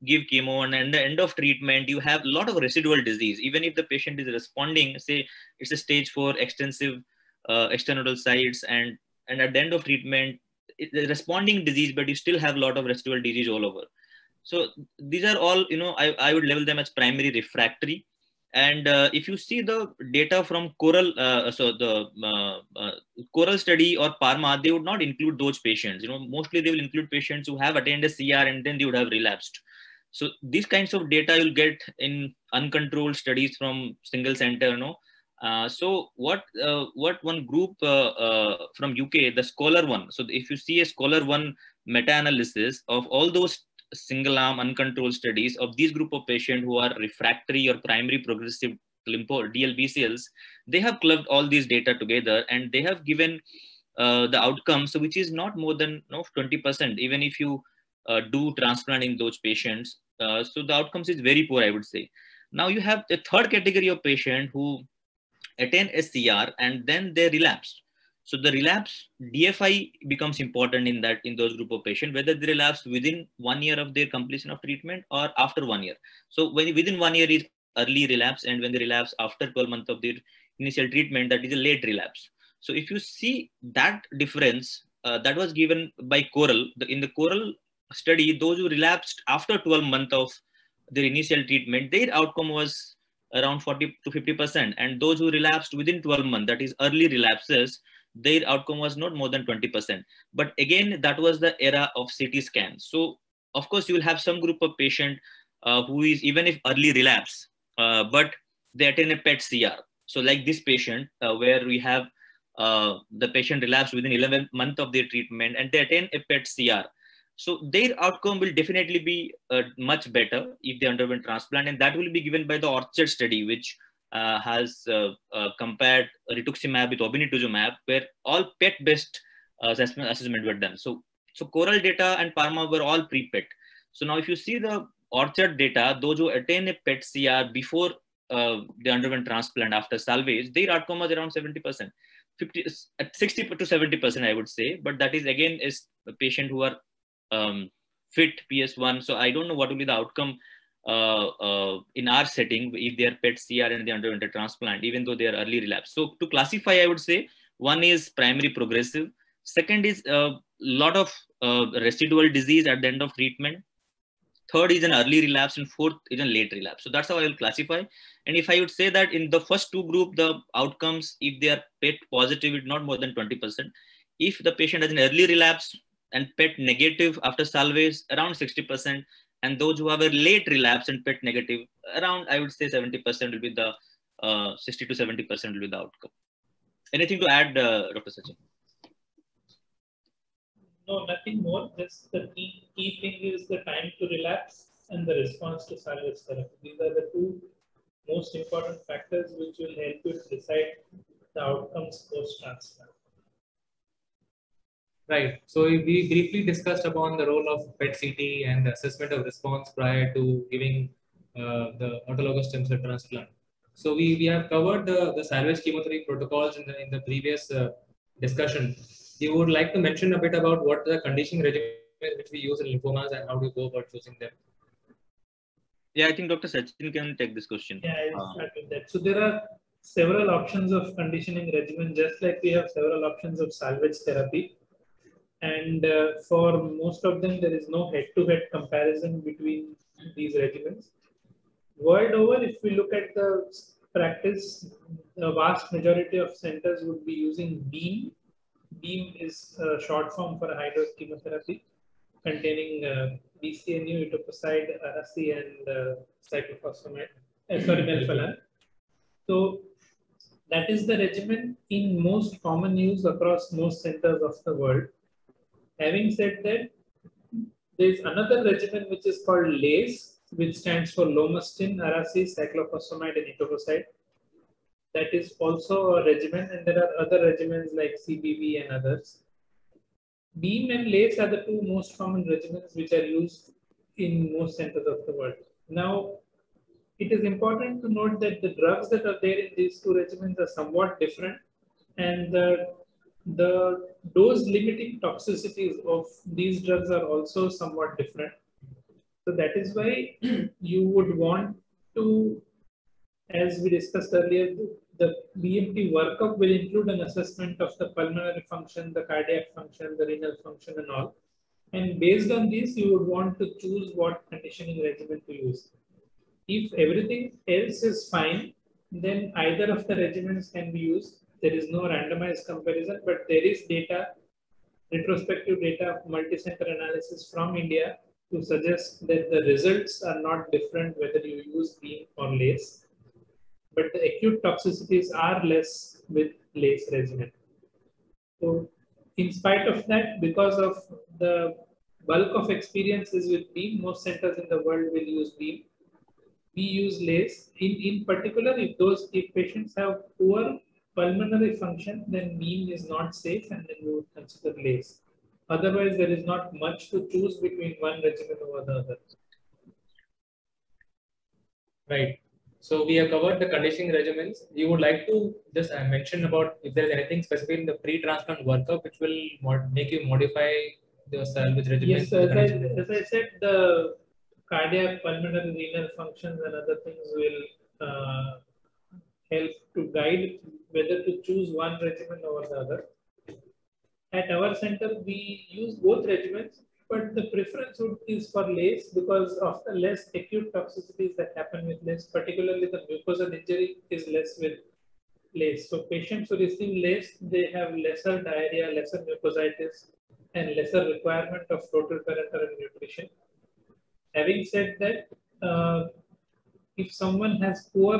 give chemo and at the end of treatment you have a lot of residual disease, even if the patient is responding, say it's a stage 4 extensive extranodal sites, and at the end of treatment it's responding disease, but you still have a lot of residual disease all over. So these are all, I would label them as primary refractory. And if you see the data from CORAL, CORAL study or PARMA, they would not include those patients. Mostly they will include patients who have attained a CR and then they would have relapsed. So these kinds of data you'll get in uncontrolled studies from single center. So what one group from UK, the Scholar one. So if you see a Scholar one meta-analysis of all those single arm uncontrolled studies of these group of patients who are refractory or primary progressive DLBCLs, they have clubbed all these data together and they have given the outcomes, so which is not more than 20%, even if you do transplant in those patients. So the outcomes is very poor, I would say. Now you have the third category of patient who attain a CR and then they relapse. So the relapse DFI becomes important in those group of patients, whether they relapse within 1 year of their completion of treatment or after 1 year. So when within 1 year is early relapse, and when they relapse after 12 months of their initial treatment, that is a late relapse. So if you see that difference, that was given by CORAL. In the CORAL study, those who relapsed after 12 months of their initial treatment, their outcome was around 40 to 50%. And those who relapsed within 12 months, that is early relapses, their outcome was not more than 20%. But again, that was the era of CT scan. So of course, you will have some group of patient who is even if early relapse, but they attain a PET CR. So like this patient where we have the patient relapsed within 11 months of their treatment and they attain a PET CR. So their outcome will definitely be much better if they underwent transplant, and that will be given by the Orchard study, which has compared rituximab with obinutuzumab, where all PET-based assessment were done. So CORAL data and PARMA were all pre-PET. So now if you see the Orchard data, those who attain a PET CR before they underwent transplant after salvage, their outcome was around 70%, 60 to 70%, I would say. But that is again is a patient who are fit PS1. So I don't know what will be the outcome in our setting if they are PET CR and they underwent a transplant, even though they are early relapse. So to classify, I would say one is primary progressive. Second is a lot of residual disease at the end of treatment. third is an early relapse, and fourth is a late relapse. So that's how I will classify. And if I would say that in the first two group, the outcomes, if they are PET positive, is not more than 20%. If the patient has an early relapse and PET negative after salvage, around 60%. And those who have a late relapse and PET negative, around, I would say 70% will be the 60 to 70% will be the outcome. Anything to add, Dr. Sachin? No, nothing more. Just the key thing is the time to relapse and the response to salvage therapy. These are the two most important factors which will help you decide the outcomes post-transplant. Right. So we briefly discussed upon the role of PET-CT and the assessment of response prior to giving the autologous stem cell transplant. So we have covered the salvage chemotherapy protocols in the previous discussion. You would like to mention a bit about what the conditioning regimen which we use in lymphomas and how do you go about choosing them? Yeah, I think Dr. Sachin can take this question. Yeah, I'll start with that. So there are several options of conditioning regimen, just like we have several options of salvage therapy. And for most of them, there is no head-to-head comparison between these regimens. World over, if we look at the practice, the vast majority of centers would be using BEAM. BEAM is a short form for high-dose chemotherapy containing BCNU, etoposide, Araci, and cyclophosphamide, melphalan. So that is the regimen in most common use across most centers of the world. Having said that, there is another regimen which is called LACE, which stands for lomustine, Araci, cyclophosphamide, and etoposide. That is also a regimen, and there are other regimens like CBV and others. BEAM and LACE are the two most common regimens which are used in most centers of the world. Now, it is important to note that the drugs that are there in these two regimens are somewhat different, and the dose limiting toxicities of these drugs are also somewhat different. So that is why you would want to, as we discussed earlier, the BMT workup will include an assessment of the pulmonary function, the cardiac function, the renal function, and all. And based on this, you would want to choose what conditioning regimen to use. If everything else is fine, then either of the regimens can be used. There is no randomized comparison, but there is data, retrospective data, multi-center analysis from India to suggest that the results are not different whether you use BEAM or LACE, but the acute toxicities are less with LACE regimen. So in spite of that, because of the bulk of experiences with BEAM, most centers in the world will use BEAM. We use LACE. In particular, if patients have poor pulmonary function, then BEAM is not safe, and then we would consider LACE. Otherwise, there is not much to choose between one regimen over the other. Right. So we have covered the conditioning regimens. You would like to just mention about if there is anything specific in the pre-transplant workup which will make you modify the salvage regimen? Yes, as I said, the cardiac, pulmonary, renal functions and other things will help to guide whether to choose one regimen over the other. At our center, we use both regimens, but the preference is for LACE because of the less acute toxicities that happen with LACE, particularly the mucosal injury is less with LACE. So patients who receive LACE, they have lesser diarrhea, lesser mucositis, and lesser requirement of total parenteral nutrition. Having said that, if someone has poor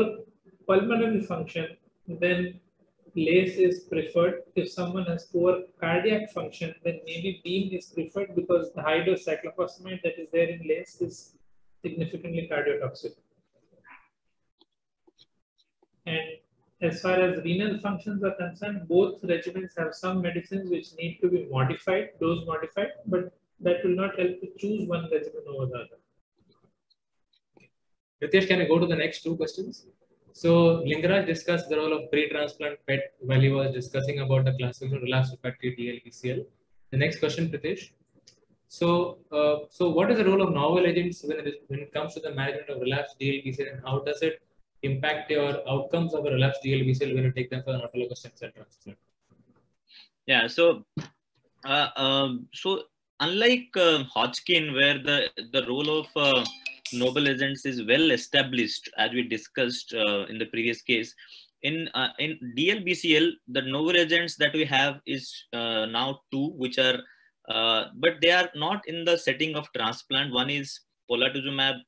pulmonary function, then LACE is preferred. If someone has poor cardiac function, then maybe BEAM is preferred because the high dose cyclophosphamide that is there in LACE is significantly cardiotoxic. And as far as renal functions are concerned, both regimens have some medicines which need to be modified, dose modified, but that will not help to choose one regimen over the other. Ritesh, can we go to the next two questions? So Lingaraj discussed the role of pre-transplant PET while he was discussing about the classification of relapsed refractory DLBCL. The next question, Pritesh. So, what is the role of novel agents when it comes to the management of relapsed DLBCL, and how does it impact your outcomes of a relapsed DLBCL when you take them for an autologous stem cell transplant? Yeah, so unlike Hodgkin, where the role of noble agents is well established, as we discussed in the previous case, in DLBCL, the novel agents that we have is now two, which are, but they are not in the setting of transplant. One is polatuzumab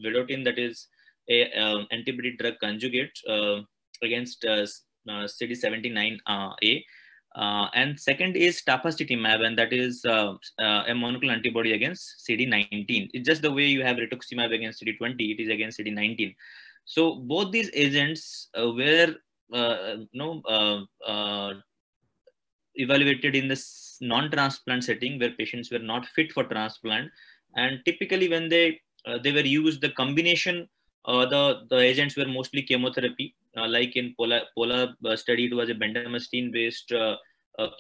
vedotin, that is a antibody drug conjugate against CD79A. And second is tafasitamab, and that is a monoclonal antibody against CD19. It's just the way you have rituximab against CD20, it is against CD19. So both these agents were evaluated in this non-transplant setting where patients were not fit for transplant, and typically when they were used, the combination, the agents were mostly chemotherapy, like in Pola study, it was a bendamustine based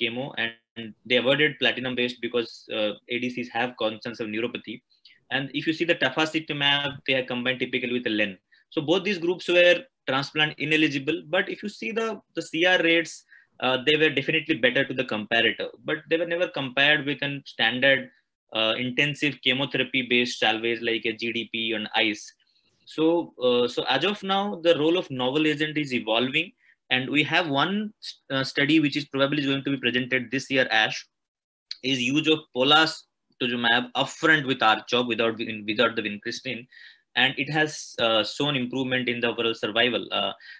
chemo, and they avoided platinum based because ADCs have concerns of neuropathy. And if you see the tafasitamab, they are combined typically with a LEN. So both these groups were transplant ineligible, but if you see the CR rates, they were definitely better to the comparator, but they were never compared with a standard intensive chemotherapy based salvage like a GDP and ICE. So as of now, the role of novel agent is evolving, and we have one study which is probably going to be presented this year, ASH, is use of polatuzumab upfront with R-CHOP without the vincristine, and it has shown improvement in the overall survival.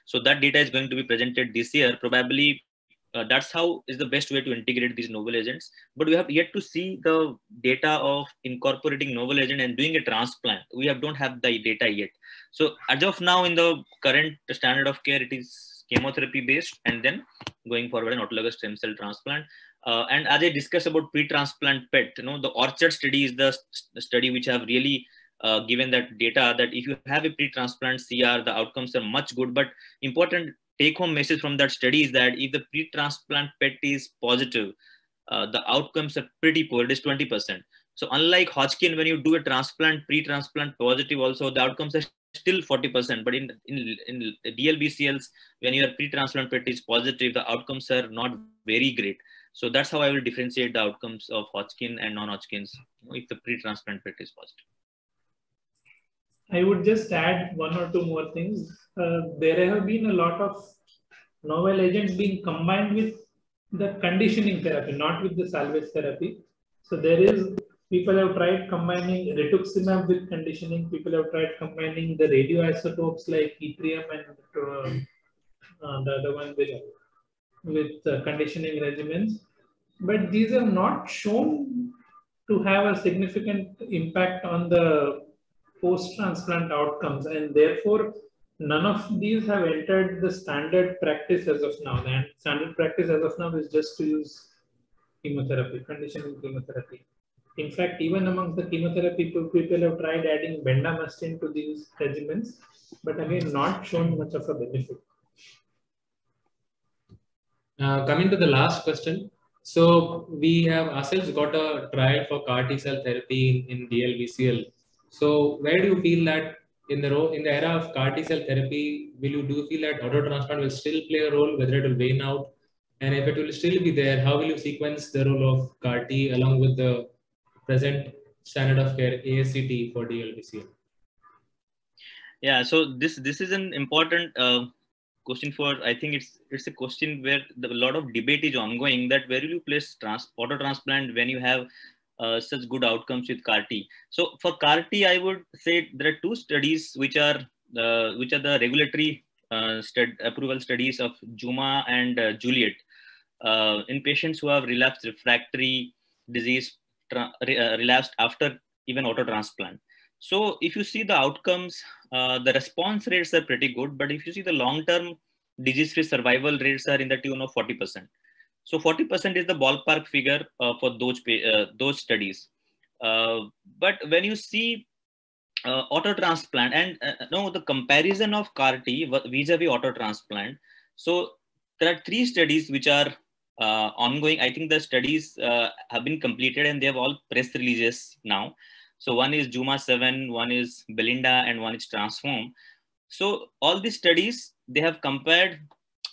So that data is going to be presented this year. Probably that's how is the best way to integrate these novel agents. But we have yet to see the data of incorporating novel agent and doing a transplant. We don't have the data yet. So as of now, in the current standard of care, it is chemotherapy based, and then going forward an autologous stem cell transplant. And as I discussed about pre-transplant PET, the Orchard study is the study which have really given that data that if you have a pre-transplant CR, the outcomes are much good. But important take-home message from that study is that if the pre-transplant PET is positive, the outcomes are pretty poor. It is 20%. So unlike Hodgkin, when you do a transplant, pre-transplant positive also, the outcomes are still 40%. But in DLBCLs, when your pre-transplant PET is positive, the outcomes are not very great. So that's how I will differentiate the outcomes of Hodgkin and non-Hodgkin's if the pre-transplant PET is positive. I would just add one or two more things. There have been a lot of novel agents being combined with the conditioning therapy, not with the salvage therapy. So people have tried combining rituximab with conditioning. People have tried combining the radioisotopes like yttrium and the other one with conditioning regimens. But these are not shown to have a significant impact on the post-transplant outcomes, and therefore none of these have entered the standard practice as of now. And standard practice as of now is just to use chemotherapy, conditioning chemotherapy. In fact, even amongst the chemotherapy, people have tried adding bendamustine to these regimens, but again, not shown much of a benefit. Coming to the last question. So we have ourselves got a trial for CAR T cell therapy in DLBCL. So where do you feel that in the era of CAR T cell therapy, do you feel that auto transplant will still play a role, whether it will wane out? And if it will still be there, how will you sequence the role of CAR T along with the present standard of care ASCT for DLBCL? Yeah, so this is an important question for, I think it's a question where a lot of debate is ongoing, that where will you place auto transplant when you have such good outcomes with CAR T. So for CAR T, I would say there are two studies which are the regulatory approval studies of JUMA and Juliet in patients who have relapsed refractory disease, relapsed after even auto transplant. So if you see the outcomes, the response rates are pretty good, but if you see the long-term disease-free survival rates are in the tune of 40%. So 40% is the ballpark figure for those studies. But when you see auto transplant and the comparison of CAR T vis-a-vis auto transplant, so there are three studies which are ongoing. I think the studies have been completed and they have all press releases now. So one is JUMA 7, one is Belinda, and one is Transform. So all these studies, they have compared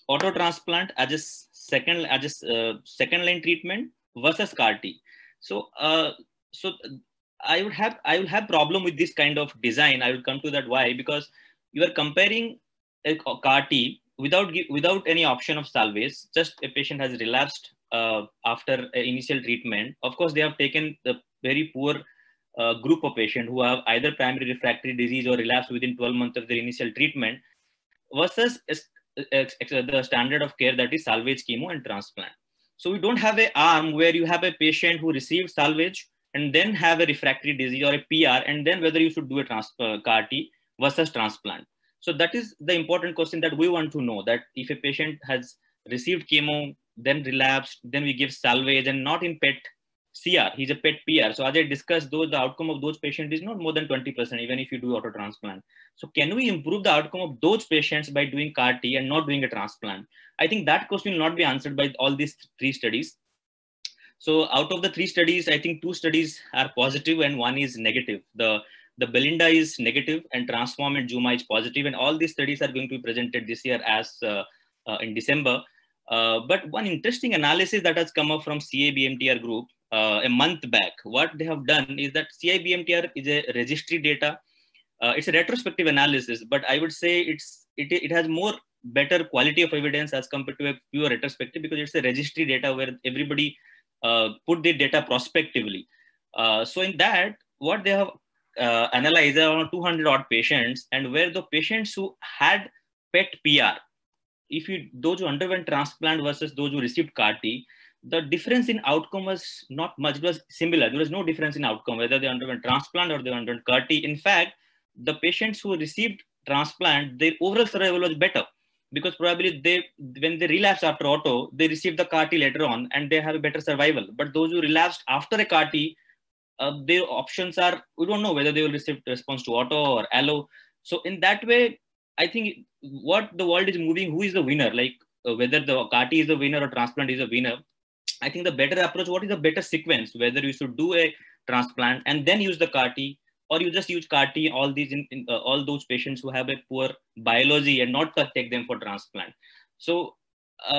auto transplant as a second line treatment versus CAR T. So, so I will have problem with this kind of design. I will come to that why, because you are comparing a CAR T without any option of salvage. Just a patient has relapsed after initial treatment. Of course, they have taken the very poor group of patients who have either primary refractory disease or relapse within 12 months of their initial treatment, versus the standard of care, that is salvage, chemo, and transplant. So we don't have an arm where you have a patient who received salvage and then have a refractory disease or a PR, and then whether you should do a CAR T versus transplant. So that is the important question that we want to know, that if a patient has received chemo, then relapsed, then we give salvage, and not in PET CR, he's a PET PR. So as I discussed, the outcome of those patients is not more than 20%, even if you do auto transplant. So can we improve the outcome of those patients by doing CAR T and not doing a transplant? I think that question will not be answered by all these 3 studies. So out of the 3 studies, I think 2 studies are positive and 1 is negative. The Belinda is negative and Transform and Juma is positive, and all these studies are going to be presented this year as in December. But one interesting analysis that has come up from CIBMTR group a month back, what they have done is that CIBMTR is a registry data. It's a retrospective analysis, but I would say it has more better quality of evidence as compared to a pure retrospective, because it's a registry data where everybody put their data prospectively. So in that, what they have analyzed around 200 odd patients, and where the patients who had PET PR, those who underwent transplant versus those who received CAR T, the difference in outcome was not much. It was similar. There was no difference in outcome, whether they underwent transplant or they underwent CAR T. In fact, the patients who received transplant, their overall survival was better, because probably when they relapse after auto, they receive the CAR T later on and they have a better survival. But those who relapsed after a CAR T, their options are, we don't know whether they will receive response to auto or allo. So in that way, I think what the world is moving, who is the winner, like whether the CAR T is the winner or transplant is a winner. I think the better approach, what is the better sequence, whether you should do a transplant and then use the CAR T, or you just use CAR T, all these all those patients who have a poor biology, and not take them for transplant. So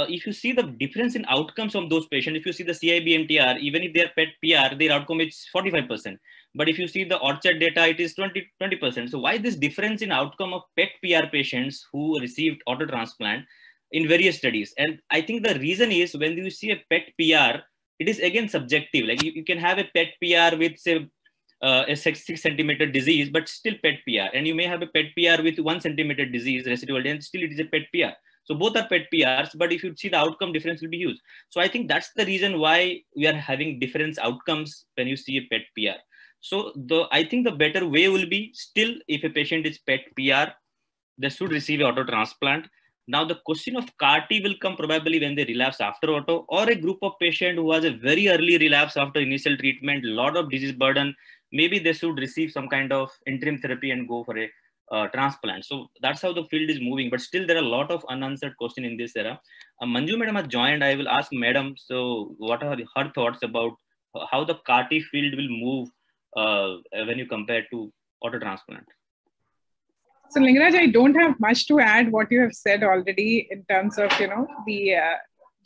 if you see the difference in outcomes of those patients, if you see the CIBMTR, even if they are PET PR, their outcome is 45%. But if you see the Orchard data, it is 20%. So why this difference in outcome of PET PR patients who received auto transplant in various studies? And I think the reason is, when you see a PET PR, it is again subjective. Like you can have a PET PR with, say, a 6 centimeter disease, but still PET PR. And you may have a PET PR with 1 centimeter disease, residual, and still it is a PET PR. So both are PET PRs, but if you see, the outcome difference will be huge. So I think that's the reason why we are having different outcomes when you see a PET PR. So I think the better way will be, still, if a patient is PET PR, they should receive auto transplant. Now the question of CAR T will come probably when they relapse after auto, or a group of patient who has a very early relapse after initial treatment, lot of disease burden, maybe they should receive some kind of interim therapy and go for a transplant. So that's how the field is moving, but still there are a lot of unanswered questions in this era. Manju madam has joined. I will ask madam, so what are her thoughts about how the CAR T field will move when you compare to auto transplant? So Lingaraj, I don't have much to add what you have said already in terms of,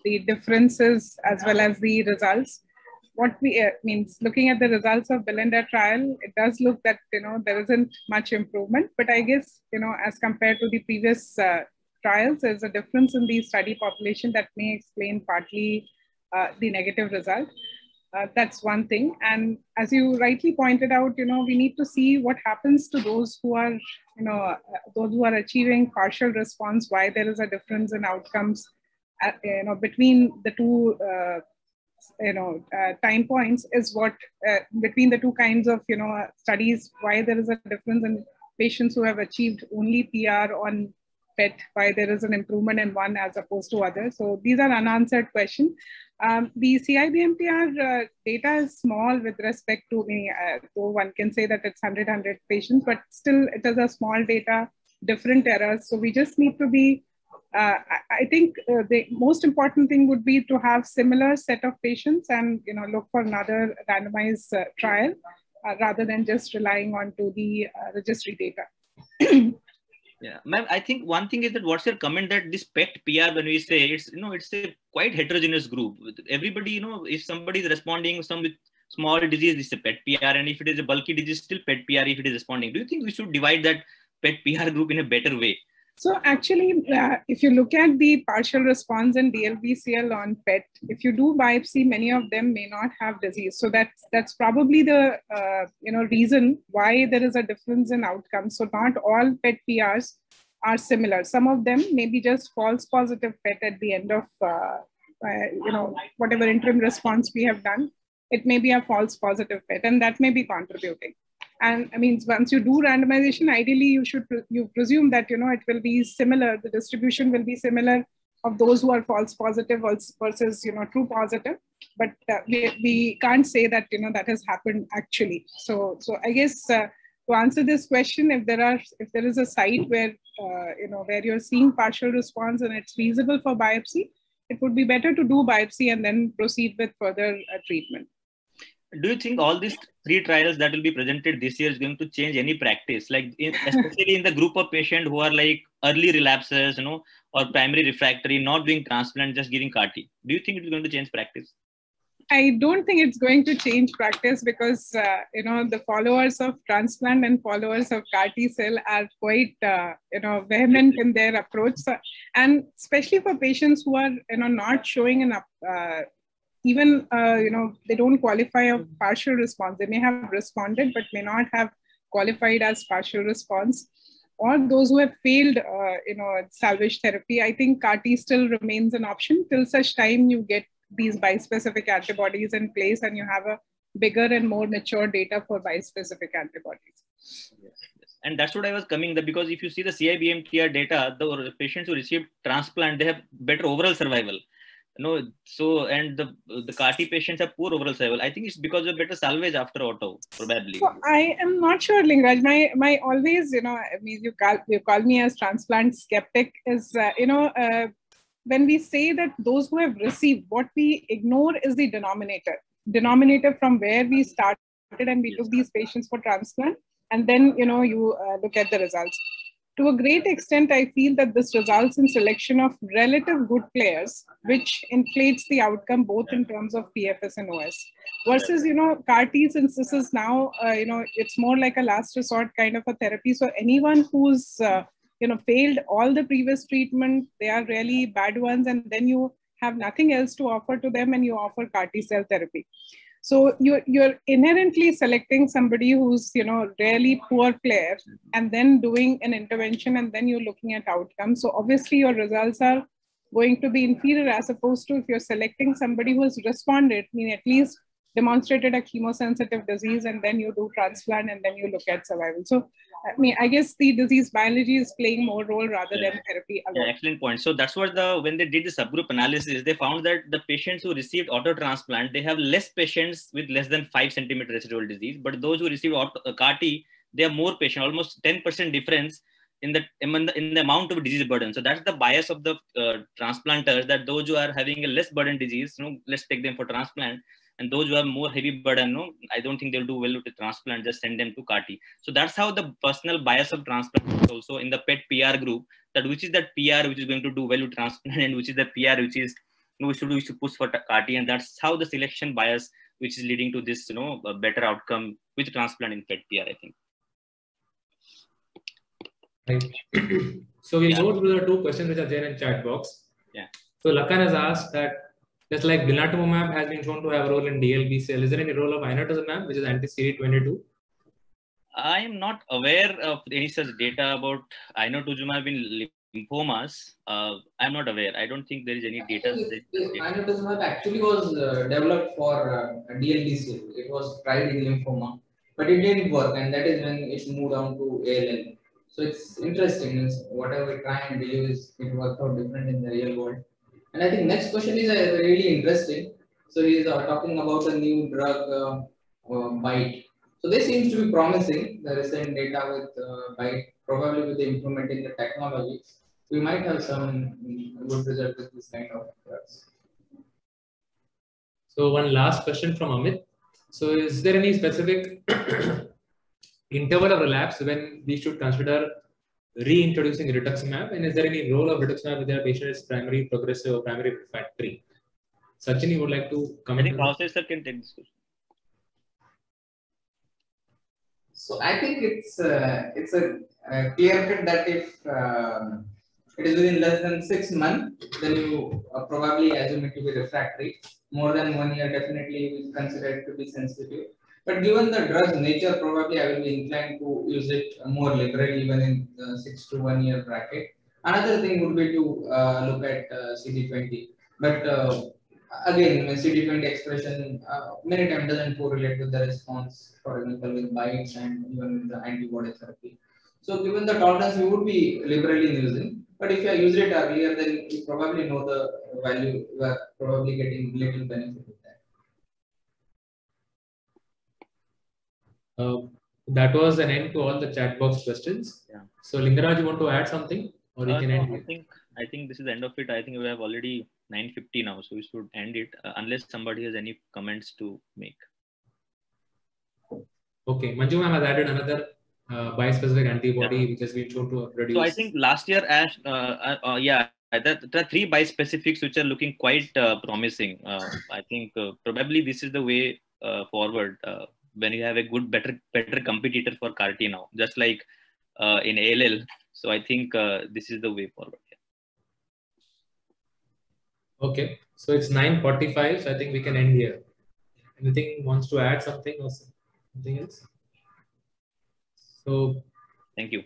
the differences as well as the results. What we means, looking at the results of Belinda trial, it does look that, there isn't much improvement, but I guess, as compared to the previous trials, there's a difference in the study population that may explain partly the negative result. That's one thing. And as you rightly pointed out, we need to see what happens to those who are, those who are achieving partial response, why there is a difference in outcomes, between the two, time points, is what between the two kinds of, studies, why there is a difference in patients who have achieved only PR on PET, why there is an improvement in one as opposed to others. So these are unanswered questions. The CIBMTR data is small with respect to me, though one can say that it's 100 patients, but still it is a small data, different errors. So we just need to be, I think the most important thing would be to have similar set of patients and, look for another randomized trial rather than just relying on to the registry data. Yeah, ma'am, I think one thing is that, what's your comment that this PET PR, when we say it's, it's a quite heterogeneous group. Everybody, if somebody is responding, some with small disease, this is a PET PR, and if it is a bulky disease, still PET PR if it is responding. Do you think we should divide that PET PR group in a better way? So actually, if you look at the partial response in DLBCL on PET, if you do biopsy, many of them may not have disease. So that's probably the reason why there is a difference in outcomes. So not all PET PRs are similar. Some of them may be just false positive PET at the end of whatever interim response we have done. It may be a false positive PET, and that may be contributing. And I mean, once you do randomization, ideally you presume that it will be similar. The distribution will be similar of those who are false positive versus true positive. But we can't say that that has happened actually. So I guess to answer this question, if there is a site where where you're seeing partial response and it's feasible for biopsy, it would be better to do biopsy and then proceed with further treatment. Do you think all these 3 trials that will be presented this year is going to change any practice, like especially in the group of patients who are like early relapses, or primary refractory, not doing transplant, just giving CAR-T? Do you think it is going to change practice? I don't think it's going to change practice because, the followers of transplant and followers of CAR-T cell are quite, vehement in their approach. So, and especially for patients who are, not showing enough, even, they don't qualify a partial response. They may have responded, but may not have qualified as partial response. Or those who have failed, salvage therapy. I think CAR-T still remains an option till such time you get these bispecific antibodies in place and you have a bigger and more mature data for bispecific antibodies. Yes. And that's what I was coming, because if you see the CIBMTR data, the patients who received transplant, they have better overall survival. So and the CAR-T patients have poor overall survival. I think it's because of better salvage after auto, probably. So I am not sure, Lingraj. My always, you call me as transplant skeptic is, when we say that those who have received, what we ignore is the denominator from where we started and we took these patients for transplant, and then you look at the results. To a great extent, I feel that this results in selection of relative good players, which inflates the outcome both in terms of PFS and OS. Versus, CAR-T, since this is now, it's more like a last resort kind of a therapy. So anyone who's, failed all the previous treatment, they are really bad ones, and then you have nothing else to offer to them and you offer CAR-T cell therapy. So you're inherently selecting somebody who's, really poor player and then doing an intervention and then you're looking at outcomes. So obviously your results are going to be inferior as opposed to if you're selecting somebody who has responded, at least demonstrated a chemosensitive disease, and then you do transplant and then you look at survival. So, I guess the disease biology is playing more role rather than therapy alone. Yeah, excellent point. So that's what when they did the subgroup analysis, they found that the patients who received auto transplant, they have less patients with less than 5 centimeter residual disease, but those who received CAR-T, they have more patients, almost 10% difference in the amount of disease burden. So that's the bias of the transplanters, that those who are having a less burden disease, let's take them for transplant. And those who have more heavy burden, I don't think they'll do well with the transplant, just send them to CAR-T. So that's how the personal bias of transplant is also in the PET PR group, that which is that PR which is going to do well with transplant and which is the PR which is, we should push for CAR-T. And that's how the selection bias, which is leading to this, a better outcome with transplant in PET PR, I think. Right. So we'll go through the 2 questions which are there in chat box. Yeah. So Lakan has asked that, just like blinatumomab has been shown to have a role in DLBCL, is there any role of inotuzumab, which is anti-CD22? I am not aware of any such data about inotuzumab in lymphomas. I'm not aware. I don't think there is any data. Inotuzumab actually was developed for DLBCL. It was tried in lymphoma, but it didn't work, and that is when it moved on to ALL. So it's interesting. Whatever we try and believe is it works out different in the real world. And I think next question is really interesting. So he is talking about a new drug, BITE. So this seems to be promising. The recent data with BITE, probably with the improvement in the technology, we might have some good result with this kind of drugs. So one last question from Amit. So is there any specific interval of relapse when we should consider reintroducing rituximab, and is there any role of rituximab with a patient is primary progressive or primary refractory? Sachin, you would like to comment? I think Kaushal sir can take this question. So I think it's a clear cut that if it is within less than 6 months, then you probably assume it to be refractory. More than 1 year, definitely we consider it to be sensitive. But given the drug's nature, probably I will be inclined to use it more liberally, even in the 6 to 1 year bracket. Another thing would be to look at CD20. But again, CD20 expression many times doesn't correlate with the response, for example, with bites and even with the antibody therapy. So given the tolerance, you would be liberally using. But if you used it earlier, then you probably know the value. You are probably getting little benefit with that. That was an end to all the chat box questions. Yeah. So Lingaraj, you want to add something, or we can No, end it? I think this is the end of it. I think we have already 9:50 now, so we should end it unless somebody has any comments to make. Okay, Manju ma'am has added another bispecific antibody which has been shown to produce. So I think last year, Ash, there are 3 bispecifics which are looking quite promising. I think probably this is the way forward when you have a good, better competitor for CAR-T now, just like in ALL. So I think this is the way forward. Okay, so it's 9:45, so I think we can end here. Anything wants to add something or something else? So thank you.